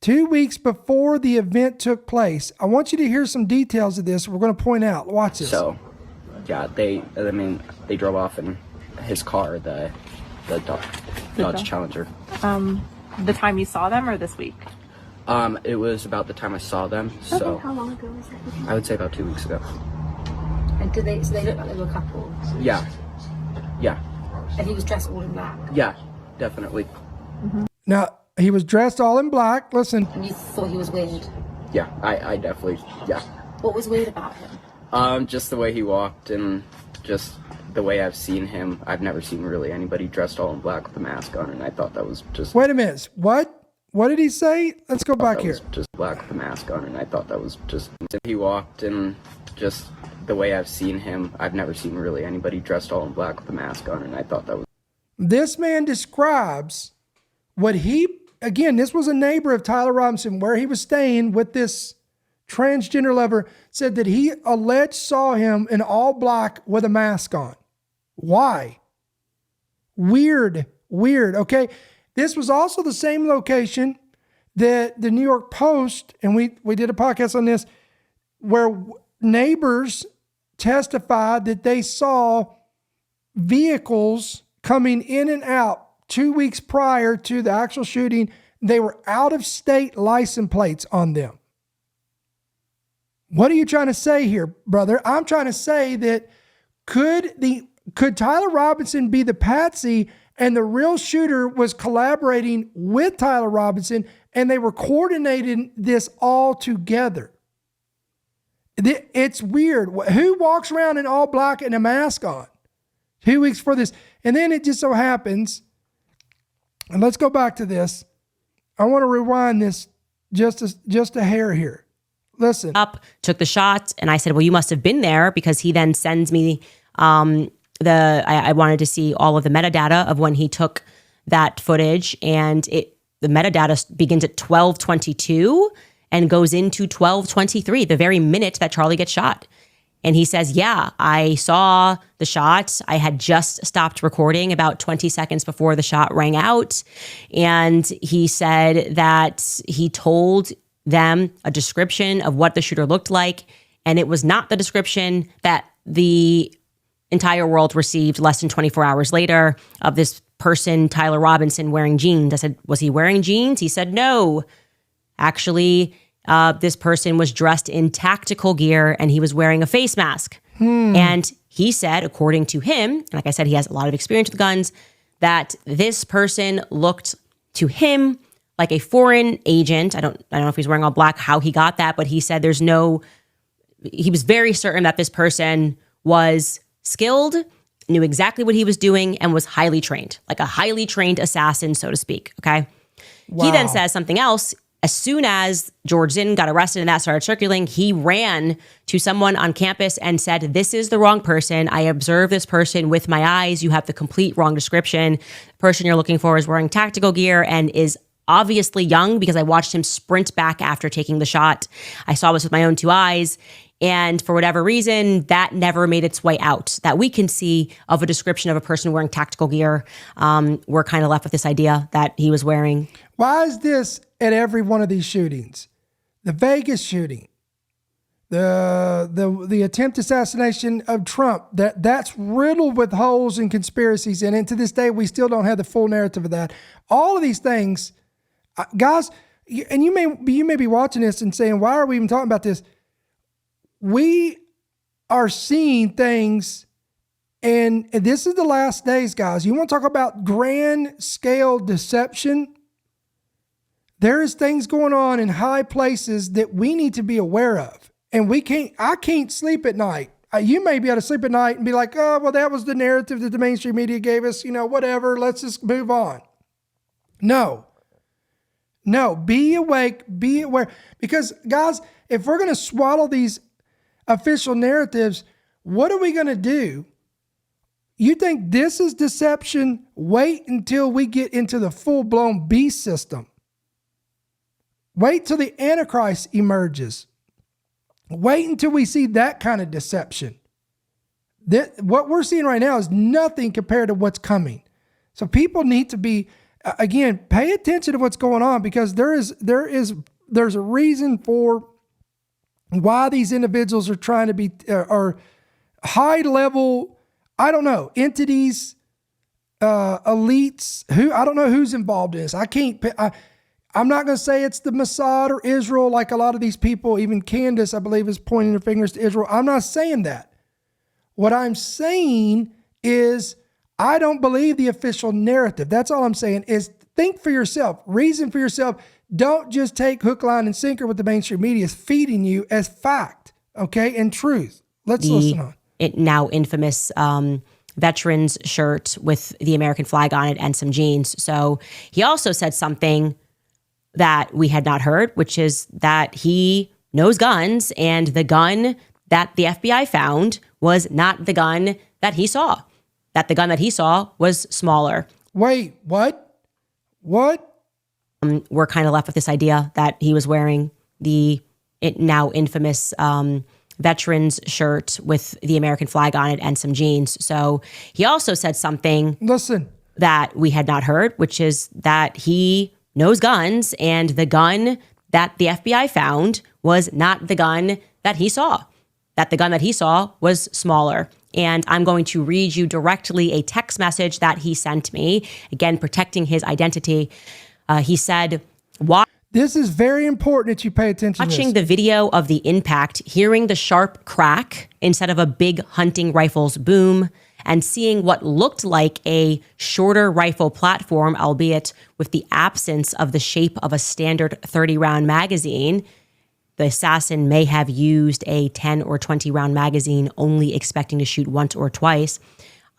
before the event took place. I want you to hear some details of this. We're going to point out. Watch this. So, yeah, they drove off in his car, the Dodge Challenger. The time you saw them, or this week? It was about the time I saw them. So okay, how long ago was that? I would say about 2 weeks ago. And so they looked like they were a couple? Yeah. And he was dressed all in black? Yeah, definitely. Mm-hmm. Now, he was dressed all in black. Listen. And you thought he was weird? Yeah, I definitely, yeah. What was weird about him? Just the way he walked and just the way I've seen him. I've never seen really anybody dressed all in black with a mask on, and I thought that was just... Wait a minute. What? What did he say? Let's go back here. Just black with a mask on, and I thought that was just... He walked and just the way I've seen him. I've never seen really anybody dressed all in black with a mask on, and I thought that was... This man describes what he... Again, this was a neighbor of Tyler Robinson where he was staying with this transgender lover, said that he alleged saw him in all black with a mask on. Why? Weird. Okay. This was also the same location that the New York Post, and we did a podcast on this, where neighbors testified that they saw vehicles coming in and out 2 weeks prior to the actual shooting. They were out of state license plates on them. What are you trying to say here, brother? I'm trying to say that could Tyler Robinson be the patsy and the real shooter was collaborating with Tyler Robinson and they were coordinating this all together? It's weird. Who walks around in all black and a mask on 2 weeks for this? And then it just so happens, and let's go back to this. I want to rewind this just a hair here. Listen. Up, took the shot, and I said, well, you must have been there, because he then sends me I wanted to see all of the metadata of when he took that footage, and the metadata begins at 12:22 and goes into 12:23, the very minute that Charlie gets shot. And he says, yeah, I saw the shot. I had just stopped recording about 20 seconds before the shot rang out. And he said that he told them a description of what the shooter looked like. And it was not the description that the entire world received less than 24 hours later of this person, Tyler Robinson, wearing jeans. I said, was he wearing jeans? He said, no. Actually, this person was dressed in tactical gear and he was wearing a face mask. And he said, according to him, like I said, he has a lot of experience with guns, that this person looked to him like a foreign agent. I don't know if he's wearing all black, how he got that, but he said he was very certain that this person was skilled, knew exactly what he was doing, and was highly trained, like a highly trained assassin, so to speak. Okay. Wow. He then says something else. As soon as George Zinn got arrested and that started circulating, he ran to someone on campus and said, this is the wrong person. I observed this person with my eyes. You have the complete wrong description. The person you're looking for is wearing tactical gear and is obviously young, because I watched him sprint back after taking the shot. I saw this with my own two eyes. And for whatever reason, that never made its way out that we can see of a description of a person wearing tactical gear. We're kind of left with this idea that he was wearing. Why is this at every one of these shootings? The Vegas shooting, the attempt assassination of Trump, that's riddled with holes and conspiracies in it. And to this day, we still don't have the full narrative of that. All of these things, guys, and you may be watching this and saying, why are we even talking about this? We are seeing things, and this is the last days, guys. You want to talk about grand scale deception? There is things going on in high places that we need to be aware of. And I can't sleep at night. You may be able to sleep at night and be like, oh, well, that was the narrative that the mainstream media gave us, whatever, let's just move on. No, be awake, be aware. Because guys, if we're going to swallow these official narratives, what are we going to do? You think this is deception? Wait until we get into the full-blown beast system. Wait till the Antichrist emerges. Wait until we see that kind of deception. What we're seeing right now is nothing compared to what's coming. So people need to be, again, pay attention to what's going on, because there's a reason for why these individuals are trying to be are high level, I don't know, entities, elites. I don't know who's involved in this. I'm not going to say it's the Mossad or Israel, like a lot of these people. Even Candace, I believe, is pointing their fingers to Israel. I'm not saying that. What I'm saying is I don't believe the official narrative. That's all I'm saying is think for yourself, reason for yourself. Don't just take hook, line, and sinker what the mainstream media is feeding you as fact, okay, and truth. Let's listen on. Now infamous veterans shirt with the American flag on it and some jeans. So he also said something that we had not heard, which is that he knows guns, and the gun that the FBI found was not the gun that he saw. That the gun that he saw was smaller. Wait, what? What? We're kind of left with this idea that he was wearing the now infamous veterans shirt with the American flag on it and some jeans. So he also said something that we had not heard, which is that he knows guns, and the gun that the FBI found was not the gun that he saw. That the gun that he saw was smaller. And I'm going to read you directly a text message that he sent me, again, protecting his identity. He said, this is very important that you pay attention to watching the video of the impact, hearing the sharp crack instead of a big hunting rifle's boom, and seeing what looked like a shorter rifle platform, albeit with the absence of the shape of a standard 30-round magazine. The assassin may have used a 10 or 20-round magazine, only expecting to shoot once or twice.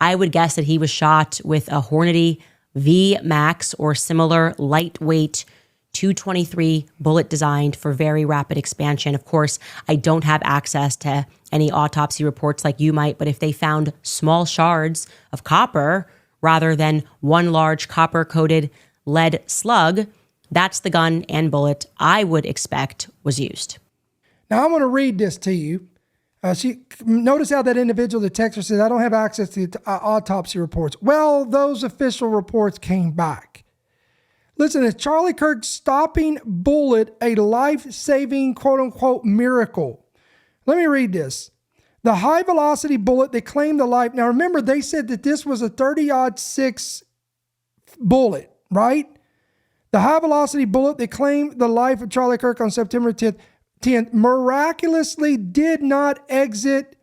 I would guess that he was shot with a Hornady V Max or similar lightweight 223 bullet designed for very rapid expansion. Of course, I don't have access to any autopsy reports like you might, but if they found small shards of copper rather than one large copper-coated lead slug, that's the gun and bullet I would expect was used. Now, I'm going to read this to you. Notice how that individual, the texter, says, I don't have access to the autopsy reports. Well, those official reports came back. Listen, is Charlie Kirk's stopping bullet a life-saving, quote-unquote, miracle? Let me read this. The high-velocity bullet that claimed the life. Now, remember, they said that this was a 30-06 bullet, right? The high-velocity bullet that claimed the life of Charlie Kirk on September 10th miraculously did not exit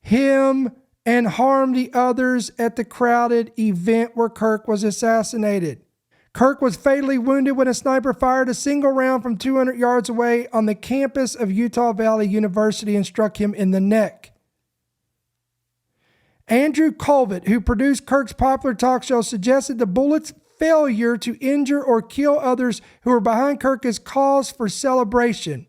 him and harm the others at the crowded event where Kirk was assassinated. Kirk was fatally wounded when a sniper fired a single round from 200 yards away on the campus of Utah Valley University and struck him in the neck. Andrew Colvett, who produced Kirk's popular talk show, suggested the bullet's failure to injure or kill others who were behind Kirk is cause for celebration.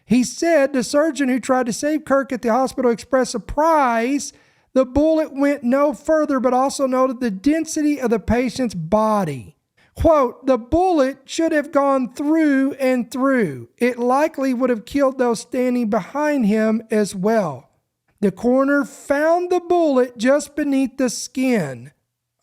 He said the surgeon who tried to save Kirk at the hospital expressed surprise the bullet went no further, but also noted the density of the patient's body. Quote, the bullet should have gone through and through. It likely would have killed those standing behind him as well. The coroner found the bullet just beneath the skin.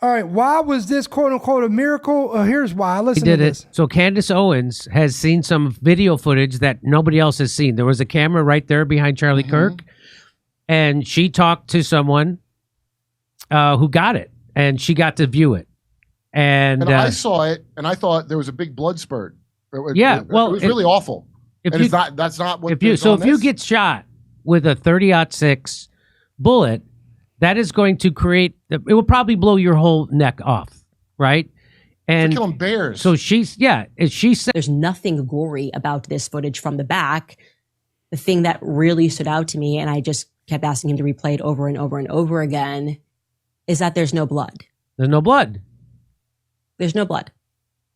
All right, why was this quote unquote a miracle? Here's why. Listen to this. So Candace Owens has seen some video footage that nobody else has seen. There was a camera right there behind Charlie Kirk, and she talked to someone who got it, and she got to view it. And I saw it, and I thought there was a big blood spurt. It was really awful. That's not what. If you get shot with a 30-06 bullet, that is going to create. It will probably blow your whole neck off, right? And they're killing bears. So she said there's nothing gory about this footage from the back. The thing that really stood out to me, and I just kept asking him to replay it over and over and over again, is that there's no blood. There's no blood. There's no blood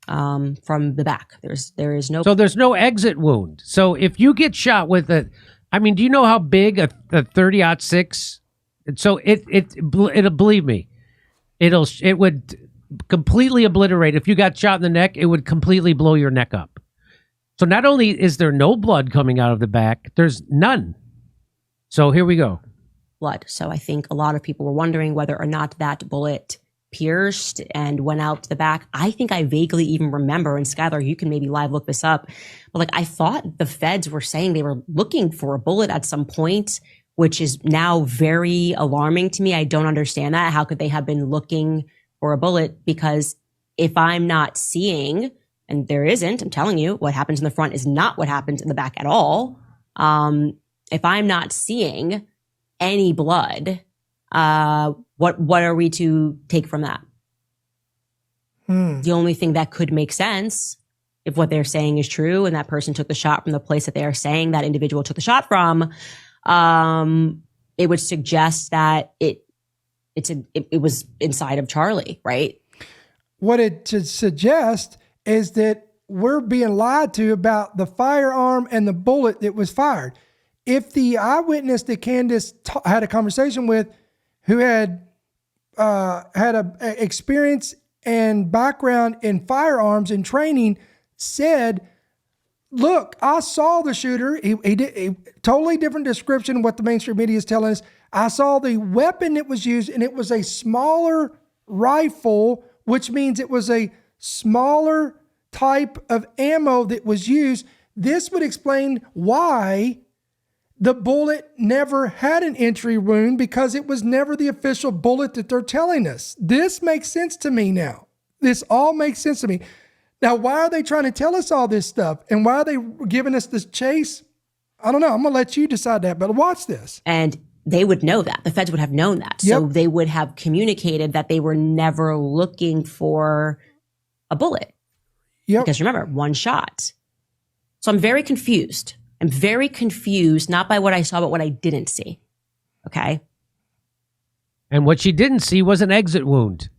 from the back. There is no. So there's no exit wound. So if you get shot with do you know how big a 30-06? So it'll believe me, it would completely obliterate. If you got shot in the neck, it would completely blow your neck up. So not only is there no blood coming out of the back, there's none. So here we go. Blood. So I think a lot of people were wondering whether or not that bullet pierced and went out to the back. I think I vaguely even remember, and Skylar, you can maybe live look this up, but I thought the feds were saying they were looking for a bullet at some point, which is now very alarming to me. I don't understand that. How could they have been looking for a bullet? Because if I'm not seeing, and there isn't, I'm telling you, what happens in the front is not what happens in the back at all. If I'm not seeing any blood, what are we to take from that? The only thing that could make sense, if what they're saying is true and that person took the shot from the place that they are saying that individual took the shot from, it would suggest that it was inside of Charlie, right? What it should suggest is that we're being lied to about the firearm and the bullet that was fired. If the eyewitness that Candace had a conversation with, who had a experience and background in firearms and training, said look, I saw the shooter. He did a totally different description of what the mainstream media is telling us. I saw the weapon that was used, and it was a smaller rifle, which means it was a smaller type of ammo that was used. This would explain why the bullet never had an entry wound, because it was never the official bullet that they're telling us. This makes sense to me now. This all makes sense to me. Now, why are they trying to tell us all this stuff? And why are they giving us this chase? I don't know. I'm going to let you decide that, but watch this. And they would know that. The feds would have known that. So they would have communicated that they were never looking for a bullet. Yep. Because remember, one shot. So I'm very confused. I'm very confused, not by what I saw, but what I didn't see. Okay? And what she didn't see was an exit wound.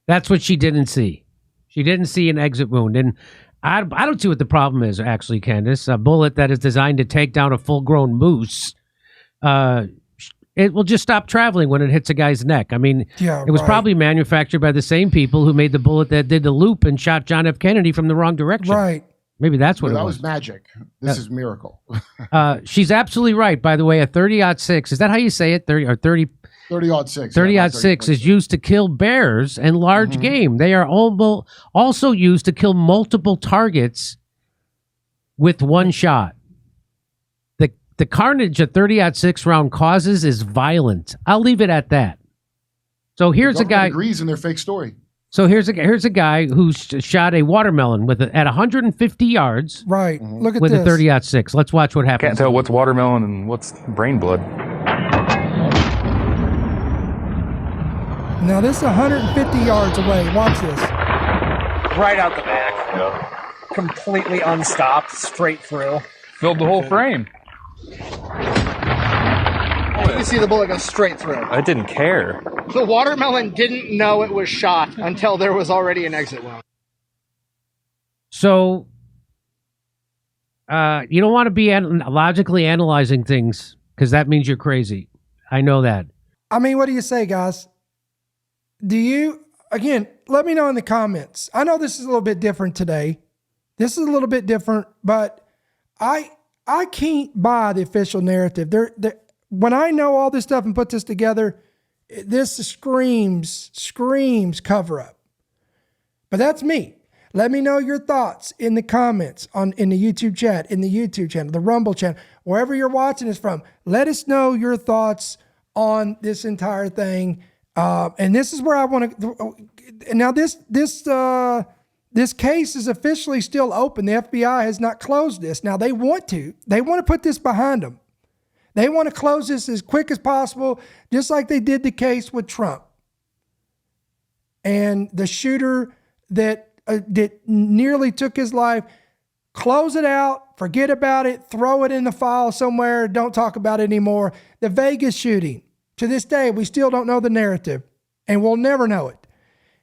That's what she didn't see. She didn't see an exit wound. And I don't see what the problem is, actually, Candace. A bullet that is designed to take down a full-grown moose, it will just stop traveling when it hits a guy's neck. I mean, it was probably manufactured by the same people who made the bullet that did the loop and shot John F. Kennedy from the wrong direction. Right. Maybe that's what it was. That was magic. This is miracle. She's absolutely right, by the way. A 30-06, is that how you say it? 30-06. 30-06 is used to kill bears and large game. They are also used to kill multiple targets with one shot. The carnage a 30-06 round causes is violent. I'll leave it at that. So here's a guy agrees in their fake story. So here's a guy who shot a watermelon at 150 yards. Right. Look at with this. a 30-06. Let's watch what happens. Can't tell what's watermelon and what's brain blood. Now this is 150 yards away. Watch this. Right out the back. Yep. Completely unstopped, straight through. Filled the whole frame. You see the bullet go straight through. I didn't care. The watermelon didn't know it was shot until there was already an exit wound. So you don't want to be logically analyzing things, because that means you're crazy. I know that. I mean, what do you say, guys? Do you, again, let me know in the comments. I know this is a little bit different today. This is a little bit different, but I can't buy the official narrative. When I know all this stuff and put this together, this screams cover up. But that's me. Let me know your thoughts in the comments in the YouTube chat, in the YouTube channel, the Rumble channel, wherever you're watching this from. Let us know your thoughts on this entire thing. And this is where I want to. Now this case is officially still open. The FBI has not closed this. Now they want to put this behind them. They want to close this as quick as possible, just like they did the case with Trump and the shooter that nearly took his life. Close it out, forget about it, throw it in the file somewhere, don't talk about it anymore. The Vegas shooting, to this day, we still don't know the narrative, and we'll never know it.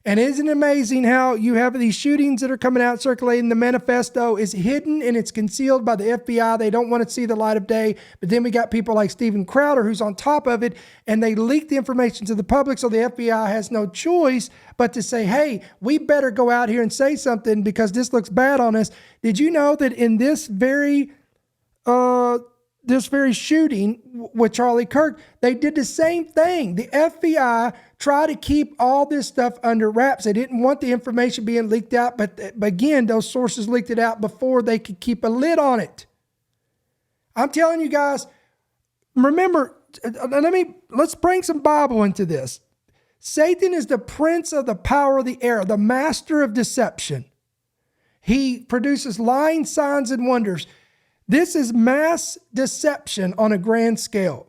And isn't it amazing how you have these shootings that are coming out circulating? The manifesto is hidden and it's concealed by the FBI. They don't want to see the light of day. But then we got people like Steven Crowder who's on top of it, and they leak the information to the public, so the FBI has no choice but to say, hey, we better go out here and say something because this looks bad on us. Did you know that in this very shooting with Charlie Kirk, they did the same thing? The FBI tried to keep all this stuff under wraps. They didn't want the information being leaked out, but again, those sources leaked it out before they could keep a lid on it. I'm telling you guys, remember, let's bring some Bible into this. Satan is the prince of the power of the air, the master of deception. He produces lying signs and wonders. This is mass deception on a grand scale.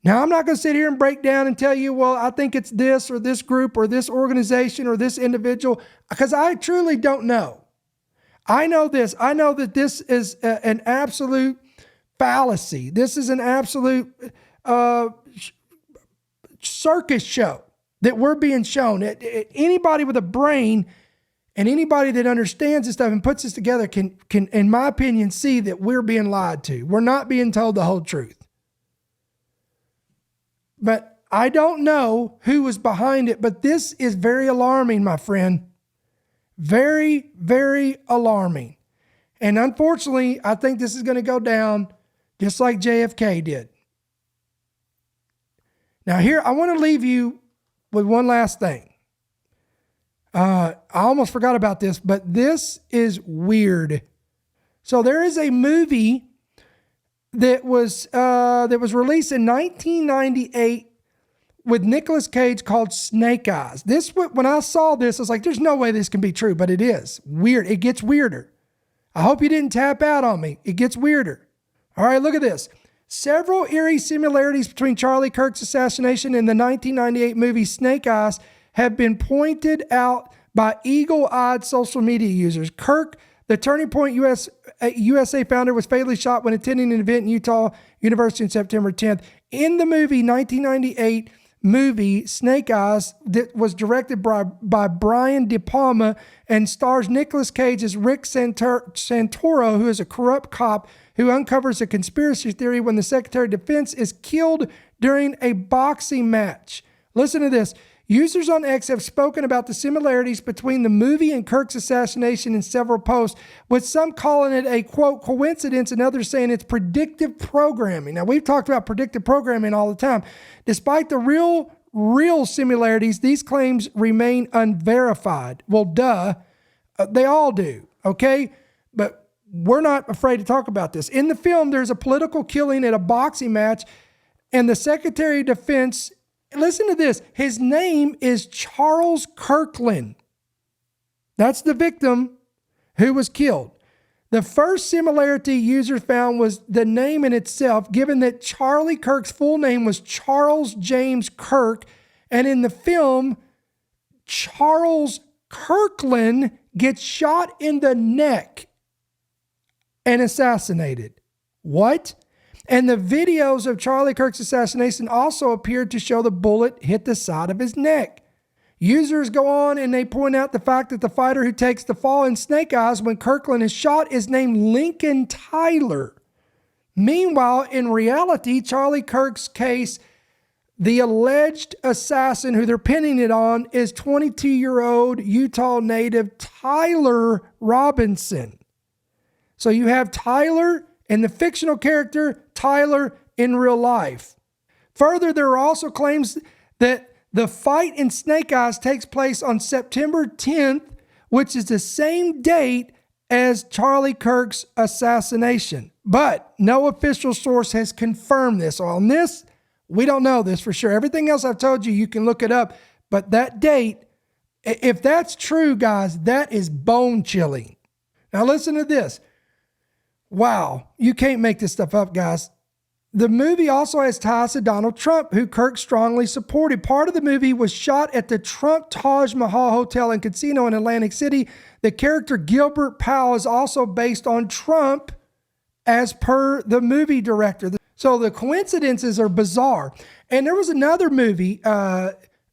Now, I'm not going to sit here and break down and tell you, well, I think it's this or this group or this organization or this individual, because I truly don't know. I know this. I know that this is an absolute fallacy. This is an absolute circus show that we're being shown. Anybody with a brain and anybody that understands this stuff and puts this together can, in my opinion, see that we're being lied to. We're not being told the whole truth. But I don't know who was behind it, but this is very alarming, my friend. Very, very alarming. And unfortunately, I think this is going to go down just like JFK did. Now here, I want to leave you with one last thing. I almost forgot about this, but this is weird. So there is a movie that was released in 1998 with Nicolas Cage called Snake Eyes. When I saw this, I was like, there's no way this can be true, but it is. Weird. It gets weirder. I hope you didn't tap out on me. It gets weirder. All right, look at this. Several eerie similarities between Charlie Kirk's assassination and the 1998 movie Snake Eyes have been pointed out by eagle-eyed social media users. Kirk, the Turning Point USA founder, was fatally shot when attending an event in Utah University on September 10th. In the movie 1998 movie Snake Eyes, that was directed by Brian De Palma and stars Nicolas Cage as Rick Santoro, who is a corrupt cop who uncovers a conspiracy theory when the Secretary of Defense is killed during a boxing match. Listen to this. Users on X have spoken about the similarities between the movie and Kirk's assassination in several posts, with some calling it a, quote, coincidence and others saying it's predictive programming. Now, we've talked about predictive programming all the time. Despite the real similarities, these claims remain unverified. Well, duh. They all do, okay? But we're not afraid to talk about this. In the film, there's a political killing at a boxing match, and the Secretary of Defense, listen to this, his name is Charles Kirkland. That's the victim who was killed. The first similarity users found was the name in itself, given that Charlie Kirk's full name was Charles James Kirk, and in the film, Charles Kirkland gets shot in the neck and assassinated. What? And the videos of Charlie Kirk's assassination also appeared to show the bullet hit the side of his neck. Users go on and they point out the fact that the fighter who takes the fall in Snake Eyes when Kirkland is shot is named Lincoln Tyler. Meanwhile, in reality, Charlie Kirk's case, the alleged assassin who they're pinning it on is 22-year-old Utah native Tyler Robinson. So you have Tyler and the fictional character Tyler in real life. Further, there are also claims that the fight in Snake Eyes takes place on September 10th, which is the same date as Charlie Kirk's assassination. But no official source has confirmed this. So on this, we don't know this for sure. Everything else I've told you, you can look it up. But that date, if that's true, guys, that is bone-chilling. Now listen to this. Wow, you can't make this stuff up, guys. The movie also has ties to Donald Trump, who Kirk strongly supported. Part of the movie was shot at the Trump Taj Mahal Hotel and Casino in Atlantic City. The character Gilbert Powell is also based on Trump, as per the movie director. So the coincidences are bizarre. And there was another movie,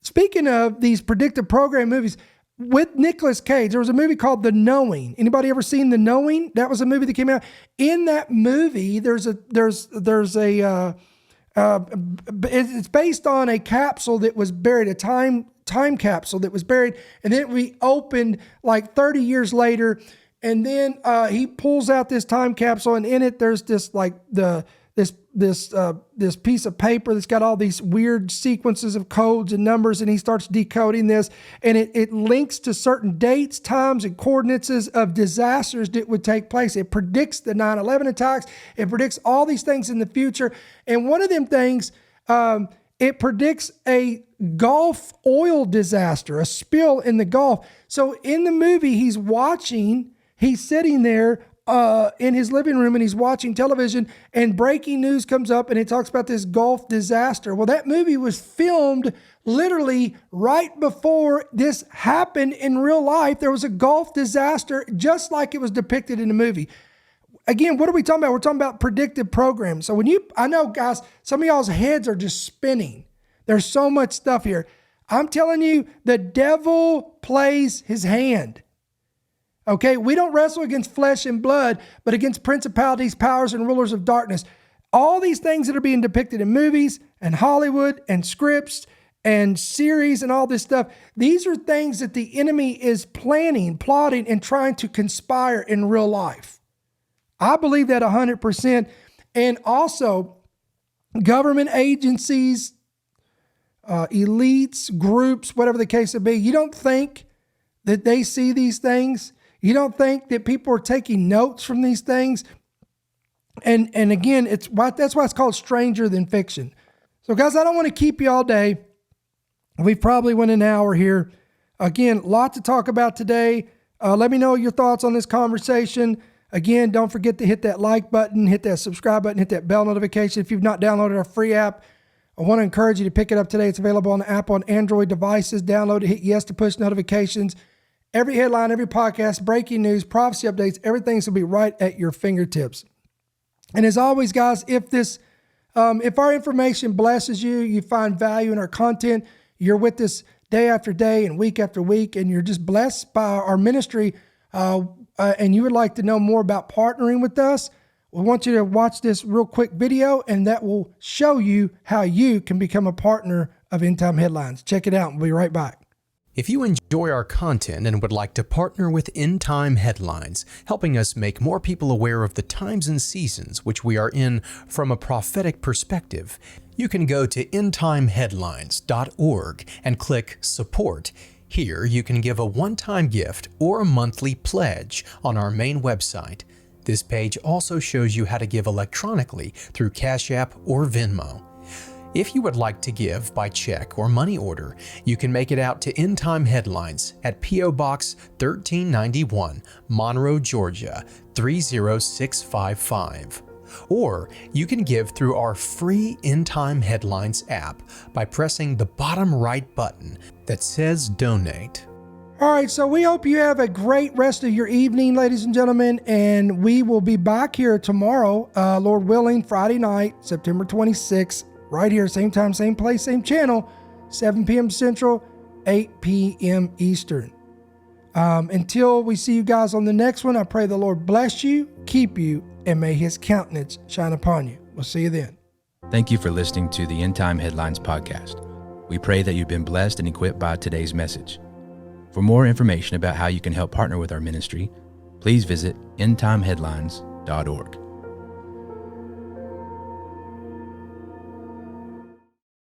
speaking of these predictive program movies, with Nicolas Cage. There was a movie called The Knowing. Anybody ever seen The Knowing? That was a movie that came out. In that movie, it's based on a capsule that was buried, a time capsule that was buried, and then we opened like 30 years later, and then he pulls out this time capsule, and in it there's this like this piece of paper that's got all these weird sequences of codes and numbers, and he starts decoding this, and it links to certain dates, times, and coordinates of disasters that would take place. It predicts the 9/11 attacks. It predicts all these things in the future. And one of them things, it predicts a Gulf oil disaster, a spill in the Gulf. So in the movie, he's sitting there in his living room, and he's watching television, and breaking news comes up, and it talks about this Gulf disaster. Well, that movie was filmed literally right before this happened in real life. There was a Gulf disaster just like it was depicted in the movie. Again, what are we talking about? We're talking about predictive programs. So I know, guys, some of y'all's heads are just spinning. There's so much stuff here. I'm telling you, the devil plays his hand. Okay, we don't wrestle against flesh and blood, but against principalities, powers, and rulers of darkness. All these things that are being depicted in movies and Hollywood and scripts and series and all this stuff, these are things that the enemy is planning, plotting, and trying to conspire in real life. I believe that 100%. And also, government agencies, elites, groups, whatever the case may be, you don't think that they see these things? You don't think that people are taking notes from these things? And again, that's why it's called stranger than fiction. So guys, I don't want to keep you all day. We probably went an hour here. Again, a lot to talk about today. Let me know your thoughts on this conversation. Again, don't forget to hit that like button, hit that subscribe button, hit that bell notification. If you've not downloaded our free app, I want to encourage you to pick it up today. It's available on the Apple and Android devices. Download it, hit yes to push notifications. Every headline, every podcast, breaking news, prophecy updates, everything's will be right at your fingertips. And as always, guys, if our information blesses you, you find value in our content, you're with us day after day and week after week, and you're just blessed by our ministry, and you would like to know more about partnering with us, we want you to watch this real quick video, and that will show you how you can become a partner of End Time Headlines. Check it out. We'll be right back. If you enjoy our content and would like to partner with End Time Headlines, helping us make more people aware of the times and seasons which we are in from a prophetic perspective, you can go to endtimeheadlines.org and click Support. Here you can give a one-time gift or a monthly pledge on our main website. This page also shows you how to give electronically through Cash App or Venmo. If you would like to give by check or money order, you can make it out to End Time Headlines at P.O. Box 1391, Monroe, Georgia 30655. Or you can give through our free End Time Headlines app by pressing the bottom right button that says Donate. All right, so we hope you have a great rest of your evening, ladies and gentlemen, and we will be back here tomorrow, Lord willing, Friday night, September 26th, right here, same time, same place, same channel, 7 p.m. Central, 8 p.m. Eastern. Until we see you guys on the next one, I pray the Lord bless you, keep you, and may his countenance shine upon you. We'll see you then. Thank you for listening to the End Time Headlines podcast. We pray that you've been blessed and equipped by today's message. For more information about how you can help partner with our ministry, please visit endtimeheadlines.org.